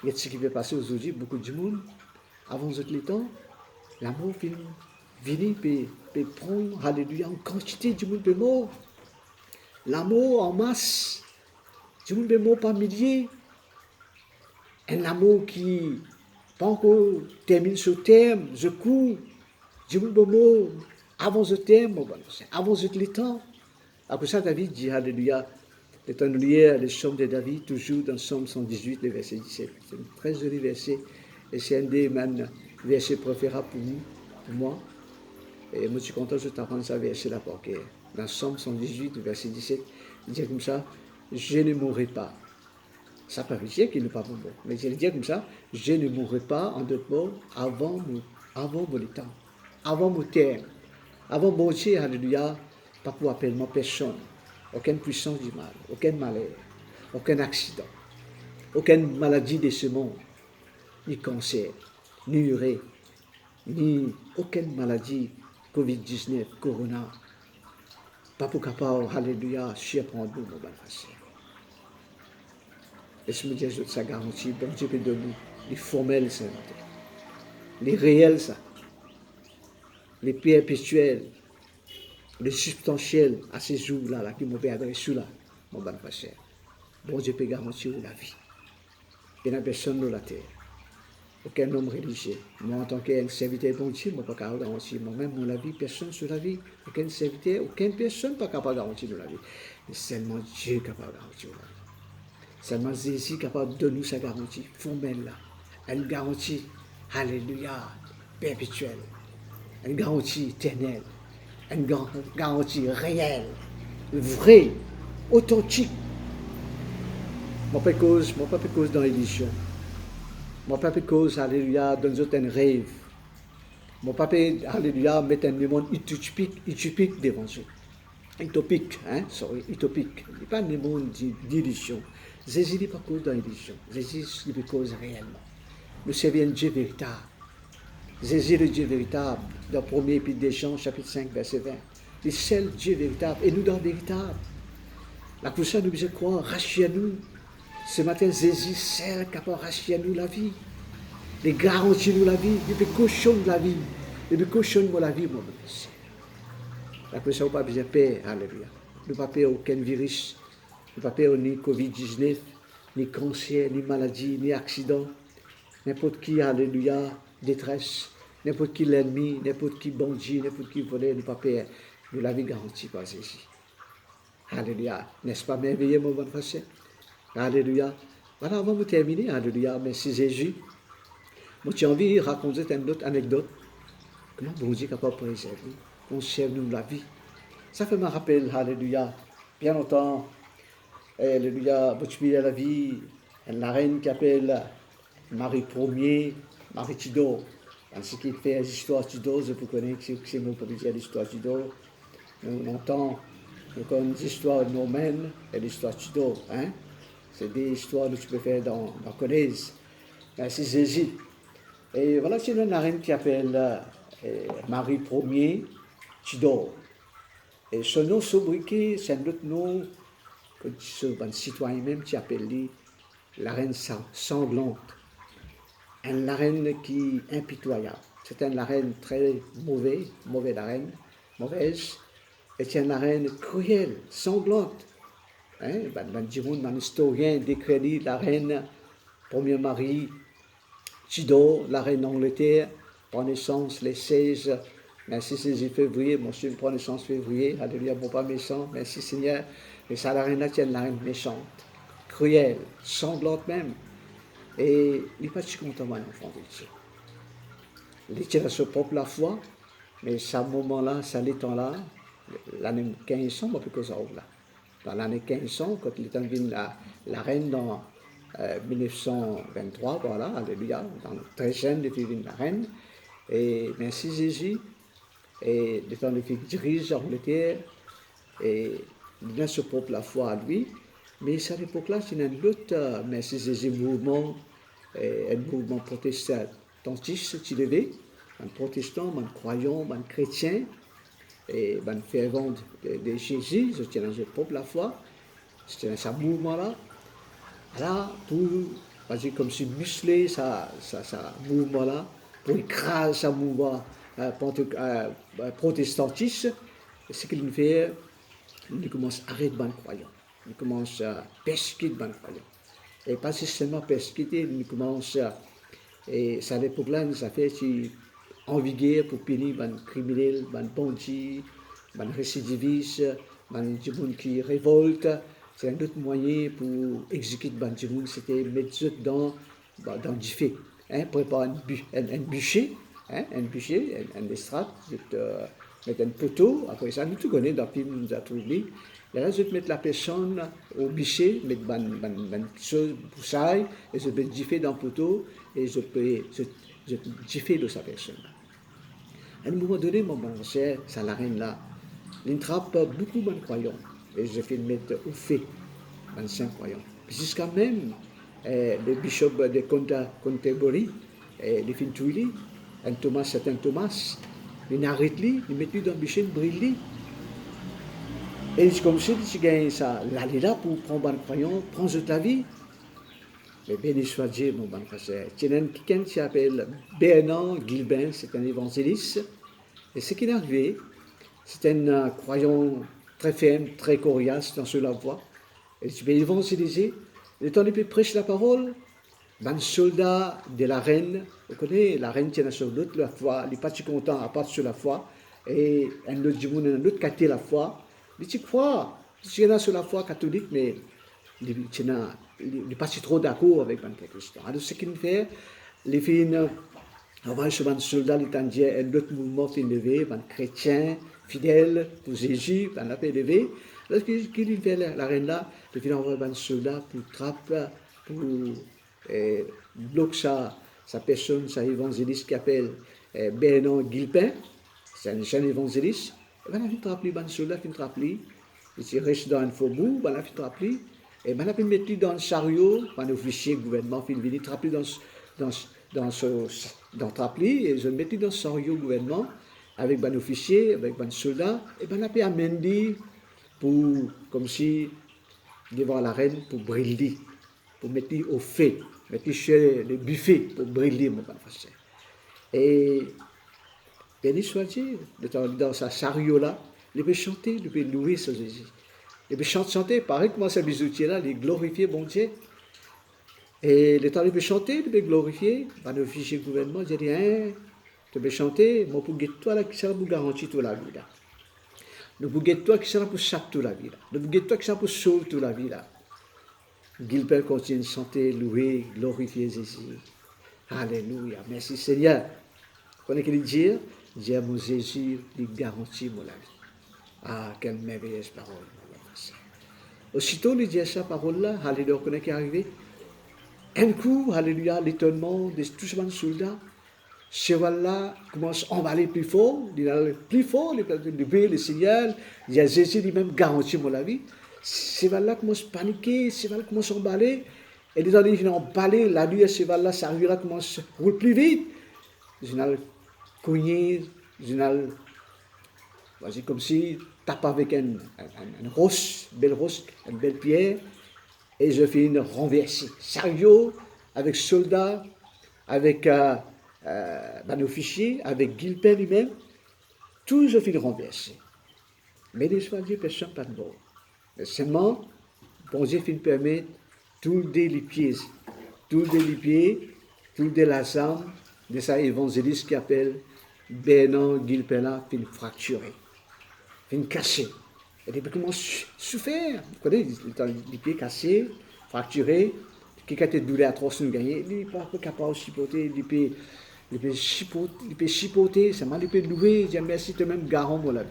Speaker 1: Il y a ce qui peut passer aujourd'hui, beaucoup de monde. Avant le temps, l'amour vient peut prendre, alléluia, en quantité du monde de mort. L'amour en masse, du monde de mort par milliers. Un amour qui, pas encore termine ce terme, je cours, du monde de mort, avant ce terme, avant le temps. Après ça, David dit, alléluia, le temps de lire les Psaumes de David, toujours dans Psaume 118, le verset 17. C'est un très joli verset. Et c'est un des versets préférables pour nous, pour moi. Et moi, je suis content de t'apprendre ça verset là parce que dans Psaume 118, verset 17, il dit comme ça, je ne mourrai pas. Ça ne veut pas dire qu'il n'est pas bon, mais il dit comme ça, je ne mourrai pas en d'autres mots avant mon temps, avant mon terme, avant mon Dieu, alléluia, pas pour appellement personne, aucune puissance du mal, aucun malheur, aucun accident, aucune maladie de ce monde. Ni cancer, ni urée, ni aucune maladie, Covid-19, Corona. Pas pour capable, alléluia, surprendre nous, mon bon frère. Laisse-moi dire ça garantie, bon Dieu peut donner les formels, ça, les réels, ça, les perpétuels, les substantiels à ces jours-là, là, qui m'ont fait adresser là, mon bon frère. Bon Dieu peut garantir la vie. Il n'y a personne dans la terre. Aucun homme religieux. Moi, en tant qu'un serviteur bon Dieu, je ne peux pas garantir moi-même mon la vie, personne sur la vie. Aucun serviteur, aucune personne n'est pas capable de garantir la vie. Mais seulement Dieu est capable de garantir la vie. Seulement Jésus est capable de nous sa garantie formelle là. Une garantie, alléluia, perpétuelle. Une garantie éternelle. Une garantie réelle, vraie, authentique. Mon pas cause dans l'édition. Mon papa cause, alléluia, dans un rêve. Mon papa, alléluia, met un monde utopique devant eux. utopique, hein, sorry, utopique. Il n'y a pas de monde d'illusion. Jésus n'est pas cause d'illusion. Jésus n'est pas cause réellement. Nous servons un Dieu véritable. Jésus est le Dieu véritable. Dans le premier épître des Jean, chapitre 5, verset 20. Le seul Dieu véritable. Et nous, dans le véritable. La pour ça, nous devons croire, racheter à nous. Ce matin, Jésus, celle qui a racheté à nous la vie. Les garanties nous la vie. Il peut cochonner la vie. Il peut cochonner la vie, mon frère. La pour ça, nous n'avons pas besoin de paix. Alléluia. Nous n'avons pas peur aucun virus. Nous n'avons pas peur ni Covid-19, ni cancer, ni maladie, ni accident. N'importe qui, alléluia, détresse. N'importe qui l'ennemi, n'importe qui bandit, n'importe qui volé, nous n'avons pas peur. Nous l'avons garanti par Jésus. Alléluia. N'est-ce pas merveilleux, mon bon frère? Alléluia. Voilà, avant de terminer, alléluia, merci Jésus. Moi, j'ai envie de raconter une autre anecdote. Comment bon Dieu est capable de préserver, conserve-nous la vie. Ça fait me rappeler, alléluia, bien longtemps, alléluia, tu la vie, la reine qui appelle Marie Ier, Marie Tudor. Ce qui fait l'histoire Tudor, vous connaissez, c'est nous pour dire l'histoire Tudor. On entend des histoires normaines et l'histoire Tudor, hein. C'est des histoires que tu peux faire dans connaisse. C'est Jésus. Et voilà, c'est une reine qui s'appelle Marie Ier Tudor. Et son nom sobriquet, c'est un autre nom que un citoyen même qui appelle la reine sanglante. La reine qui est impitoyable. C'est une reine très mauvaise la reine, mauvaise. Et c'est une reine cruelle, sanglante. Hein, un historien décrit la reine, première Marie, Tudor, la reine d'Angleterre, prend naissance les 16, merci 16 février, mon Dieu prend naissance février, alléluia, bon pas méchant, merci Seigneur, et ça la reine là, c'est la reine méchante, cruelle, sanglante même, et il n'est pas si content, mon enfant de Dieu. Il tient à son propre la foi, mais à ce moment-là, ça l'étant là, l'année 1500, on peut causer là. Dans l'année 1500, quand il est devenu la reine dans 1923, voilà, alléluia, dans le très jeune, il est devenu la reine. Et merci Jésus, et le temps il dirige l'Angleterre, et il a son propre la foi à lui. Mais à l'époque-là, c'est un autre, merci Jésus, mouvement, un mouvement protestantiste qui levait, un protestant, un croyant, un chrétien, et ben fervent de Jésus, je tiens dans son propre la foi, c'était dans ce mouvement-là. Là, pour, vas-y, comme si muscler ça mouvement-là, pour écraser ce mouvement protestantiste, ce qu'il fait, il commence à arrêter les croyants, il commence à persécuter les croyants. Et pas seulement persécuter, il commence à, et ça à l'époque-là, ça fait en vigueur pour punir les criminels, les bandits, les récidivistes, les gens qui révoltent. C'est un autre moyen pour exécuter les gens, c'était mettre dans du feu. Hein, préparer un bûcher, hein, un estrade, mettre un poteau, après ça, nous tout connaissons dans le film, nous avons trouvé. Et là, je vais mettre la personne au bûcher, mettre une chose broussaille, et je vais gifler dans le poteau, et je gifler de sa personne. À un moment donné, mon bon frère, ça la reine là, il trappe beaucoup de croyants, et je vais le mettre au fait, 25 croyants. Jusqu'à même, le bishop de Canterbury, le fin tuili, un Thomas, il arrête lui, il met lui dans le bûcher, il brille. Et comme si tu gagnes ça, l'aller là pour prendre un croyant, prendre ta vie. Mais béni soit Dieu, mon bon frère. Il y a quelqu'un qui s'appelle Bernard Gilbin, c'est un évangéliste. Et ce qui est arrivé, c'est un croyant très ferme, très coriace dans la voie. Et tu peux évangéliser. Le temps qu'il prêche la parole, un soldat de la reine, vous connaissez, la reine tient sur l'autre la foi, il n'est pas si content à part sur la foi. Et un autre monde, un autre côté la foi. Il dit, tu crois, tu es là sur la foi catholique, mais il n'est pas si trop d'accord avec le Christ. Alors, ce qu'il fait, il fait un soldat, il dit, un autre mouvement qui est levé, un chrétien fidèle pour Jésus, un appel levé. Alors, qu'il fait la reine là, il fait un soldat pour trapper, pour bloquer sa personne, sa évangéliste qui appelle Bernard Gilbin, c'est un jeune évangéliste. Et ben, on a fait trapli, ben, soldat fait trapli. Il reste dans un faubourg, ben, on a fait trapli. Et ben, on a fait mettre dans le chariot, ben, officier gouvernement, fait venir trapli dans, dans trapli, et je le mettais dans le chariot gouvernement, avec ben officier, avec ben soldat, et ben, on a fait amener pour, comme si, devant la reine, pour briller, pour mettre au fait, mettre chez le buffet, pour briller, mon ben, français. Et béni soit Dieu, dans sa chariot-là, il peut chanter, il peut louer ce Jésus. Il peut chanter, pareil comment ce bijoutier-là, il glorifier bon Dieu. Et le temps il peut chanter, il peut glorifier, dans le fichier gouvernement, il dit, hein, tu peux chanter, moi pour toi là, qui sera pour garantir toute la vie là. Le pour toi qui sera pour chaque toute la vie là. Le pour toi qui sera pour sauver toute la vie là. Gilbert continue de chanter, louer, glorifier Jésus. Alléluia, merci Seigneur. Vous connaissez qu'il dit? Dieu mon Jésus, il garantit mon vie. Ah, quelle merveilleuse parole. Aussitôt, il dit cette parole-là, alléluia, vous connaissez qui est arrivé? Un coup, alléluia, l'étonnement de tous ces soldats, ce cheval-là commence à emballer plus fort, il a plus fort, le Seigneur, il y a Jésus lui-même garantit mon vie. Ce cheval-là commence à paniquer, ce cheval commence à emballer, et les gens viennent emballer, la nuit, ce cheval-là, ça arrive, commence à rouler plus vite. Général cogné, général, voici comme si tape avec une roche, une belle pierre, et je fais une renversée. Chariot, avec soldats, avec un officier, avec Gilbert lui-même, tout je fais une renversée. Mais les soins Dieu, personne pas de mort. Mais seulement, bon Dieu fait permettre tout les pieds, tout les pieds, tout les âmes de sa évangéliste qui appelle Bernard Gilbert, fin fracturé, fin cassé. Et puis comment souffert? Vous connaissez les pieds cassés, fracturés, qui a été douleur atroce nous gagner, il n'est pas capable de chipoter, il peut chipoter, c'est mal, il peut louer, j'ai merci toi-même, garant mon la vie.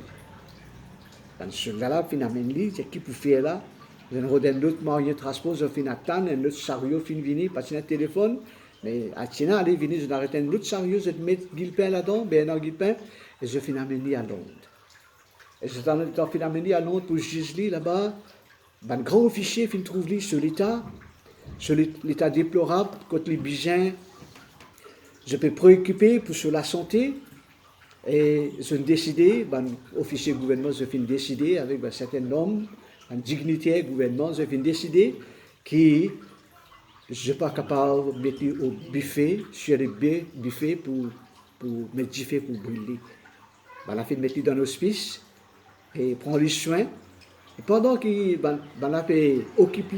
Speaker 1: Dans ce là finalement, c'est qui peut faire là? Je ne redonne l'autre moyen de transport, je finis attendre, un autre chariot fin venir, parce qu'il y a un téléphone. Mais à Tina, allez, venez, je n'arrête un autre chariot, je mets Gilpin là-dedans, Bernard Gilpin, et je finis amené à Londres. Et je finis amené à Londres pour Gisli, là-bas. Un grand officier fin trouve lui sur l'état déplorable, contre les bijins. Je peux préoccuper pour sur la santé. Et je décidé, officier gouvernement, je finis décider avec un certain homme, un dignitaire gouvernement, je finis décider qui je ne suis pas capable de mettre au buffet, sur le buffet pour mettre du feu pour brûler. La fin de mettre dans l'hospice et prendre les soins. Et pendant qu'il occupe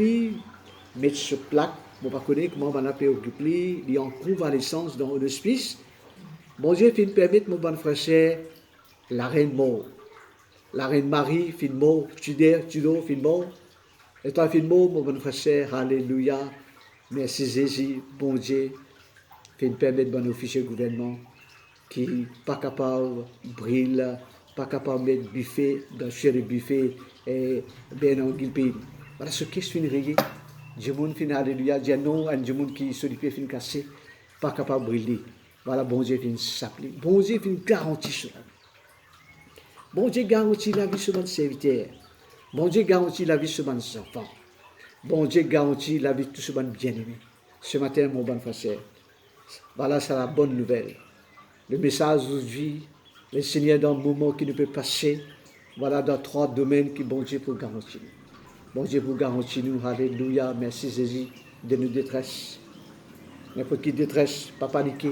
Speaker 1: mettre sur plaque, je ne sais pas comment on peut occuper, il est en convalescence dans l'hospice. Bon Dieu fin permettre mon bon frère, la reine mort. La reine Marie fin mort, Tudor fin mort. Et toi fin mort, mon bon frère, alléluia. Merci Jésus, bon Dieu, fait permettre bon officier gouvernement qui n'est pas capable de briller, pas capable de mettre buffet, dans le buffet, et bien en guilpine. Voilà ce qui est une règle. Dieu monde fin alléluia, Dieu non, un Dieu monde qui se fait fin cassé, pas capable de briller. Voilà, bon Dieu fin s'appeler. Bon Dieu fin garantie sur la vie. Bon Dieu garantit la vie sur mon serviteur. Bon Dieu garantit la vie sur mon enfant. Bon Dieu garantit la vie de tous ces bien-aimés. Ce matin, mon bon frère, voilà, c'est la bonne nouvelle. Le message aujourd'hui, le Seigneur dans le moment qui ne peut passer, voilà dans 3 domaines que bon Dieu peut garantir. Bon Dieu pour garantir nous, alléluia, merci Jésus, de nos détresses. N'importe qui détresse, pas paniquer.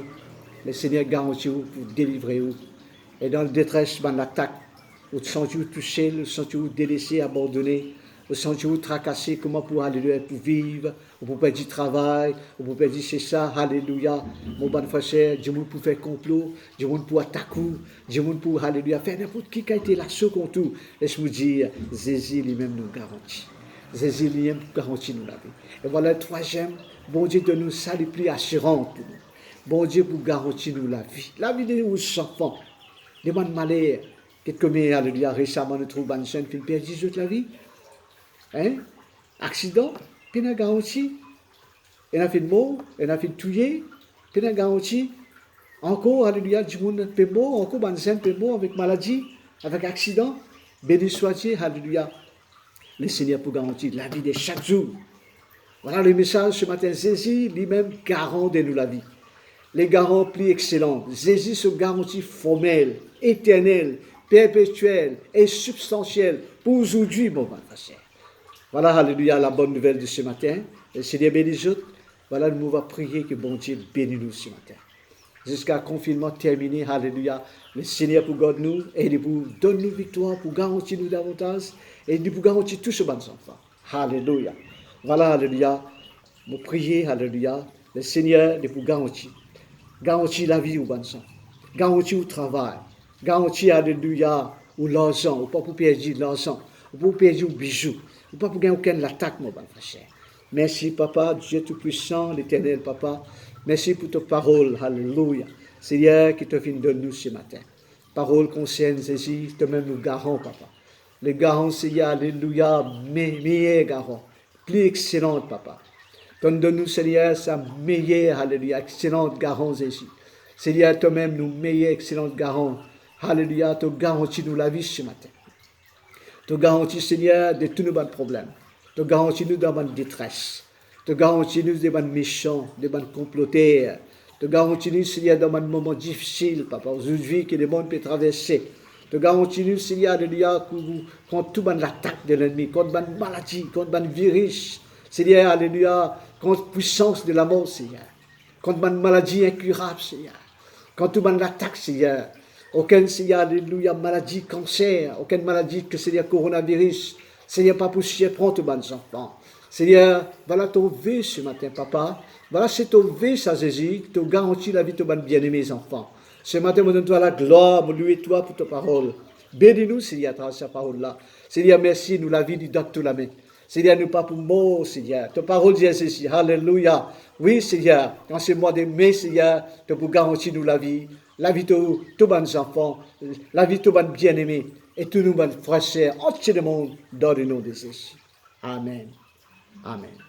Speaker 1: Le Seigneur garantit vous pour délivrer vous. Et dans la détresse, dans l'attaque, vous sentez-vous touché, vous sentez-vous délaissé, abandonné. Vous sentez-vous tracassé, comment pour alléluia, pour vivre, ou pour perdre du travail, ou pour perdre c'est ça, alléluia. Mon bon frère, Dieu pour faire complot, Dieu pour attaquer, Dieu pour alléluia, faire n'importe qui a été là, ce qu'on tout. Laisse-moi dire, Jésus lui-même nous garantit. Jésus lui-même garantit nous la vie. Et voilà le 3e, bon Dieu de nous salut plus assurant pour nous. Bon Dieu pour garantir nous la vie. La vie de nos enfants. Les bonnes malheurs, quelques mois, alléluia, récemment, nous trouvons une chaîne qui perd 18 la vie. Hein? Accident, puis on a garanti. On a fait de mort, on a fait de tuer, puis on a garanti. Encore, alléluia, du monde peut mort, encore, ben, peut mort avec maladie. avec accident. Béni soit Dieu, alléluia. Le Seigneur pour garantir la vie de chaque jour. Voilà le message ce matin. Jésus lui-même garant de nous la vie. Les garants plus excellents. Jésus se garantit formel, éternel, perpétuel et substantiel pour aujourd'hui, mon frère. Voilà, alléluia, la bonne nouvelle de ce matin. Le Seigneur bénit les autres. Voilà, nous allons prier que bon Dieu bénisse nous ce matin. Jusqu'à confinement terminé, alléluia. Le Seigneur pour garder nous et pour donner nous victoire, pour garantir nous davantage et pour garantir tous ces bons enfants. Alléluia. Voilà, alléluia. Nous prions, alléluia. Le Seigneur pour garantir. Garantir la vie aux bons enfants. Garantir le travail. Garantir, alléluia, ou l'argent. Ou pas pour perdre l'argent. Ou pour perdre le bijou. Ou pas pour gagner aucune attaque, mon bon frère. Merci, Papa, Dieu Tout-Puissant, l'Éternel, Papa. Merci pour ta parole, alléluia. Seigneur, qui te vient de nous ce matin. Parole concerne Jésus, toi-même nous garant, Papa. Le garant, Seigneur, alléluia, meilleur garant, plus excellente, Papa. Donne-nous, Seigneur, sa meilleure, alléluia, excellente garant, Jésus. Seigneur, toi-même nous meilleur, excellente garant. Alléluia, tu garantis nous la vie ce matin. Tu garantis, Seigneur, de tous nos bons problèmes. Tu garantis nous dans notre détresse. Tu garantis nous des bons méchants, des bons comploteurs. Tu garantis nous, Seigneur, dans un moment difficile, Papa, aujourd'hui que le monde peut traverser. Tu garantis nous, Seigneur, alléluia, contre toute l'attaque de l'ennemi, contre une maladie, contre un virus. Seigneur, alléluia, contre la puissance de la mort, Seigneur. Contre une maladie incurable, Seigneur. Contre toute l'attaque, Seigneur. Aucune, Seigneur, alléluia, maladie, cancer, aucune maladie que, Seigneur, coronavirus. Seigneur, pas possible, prends tous les enfants. Seigneur, voilà ton vœu ce matin, Papa. Voilà, c'est ton vœu, ça, Jésus, qui te garantit la vie de tes bien-aimés enfants. Ce matin, nous donne-toi la gloire, nous louons toi pour ta parole. Bénis-nous, Seigneur, à travers cette parole-là. Seigneur, merci, nous la vie, nous donne toute la main. Seigneur, nous pas pour mort, Seigneur. Ta parole dit ceci, alléluia. Oui, Seigneur, dans ce mois de mai, Seigneur, tu peux garantir nous la vie de tous nos enfants, la vie de tous nos bien-aimés, et tous nos frères et sœurs, entiers du monde, dans le nom de Jésus. Amen. Amen.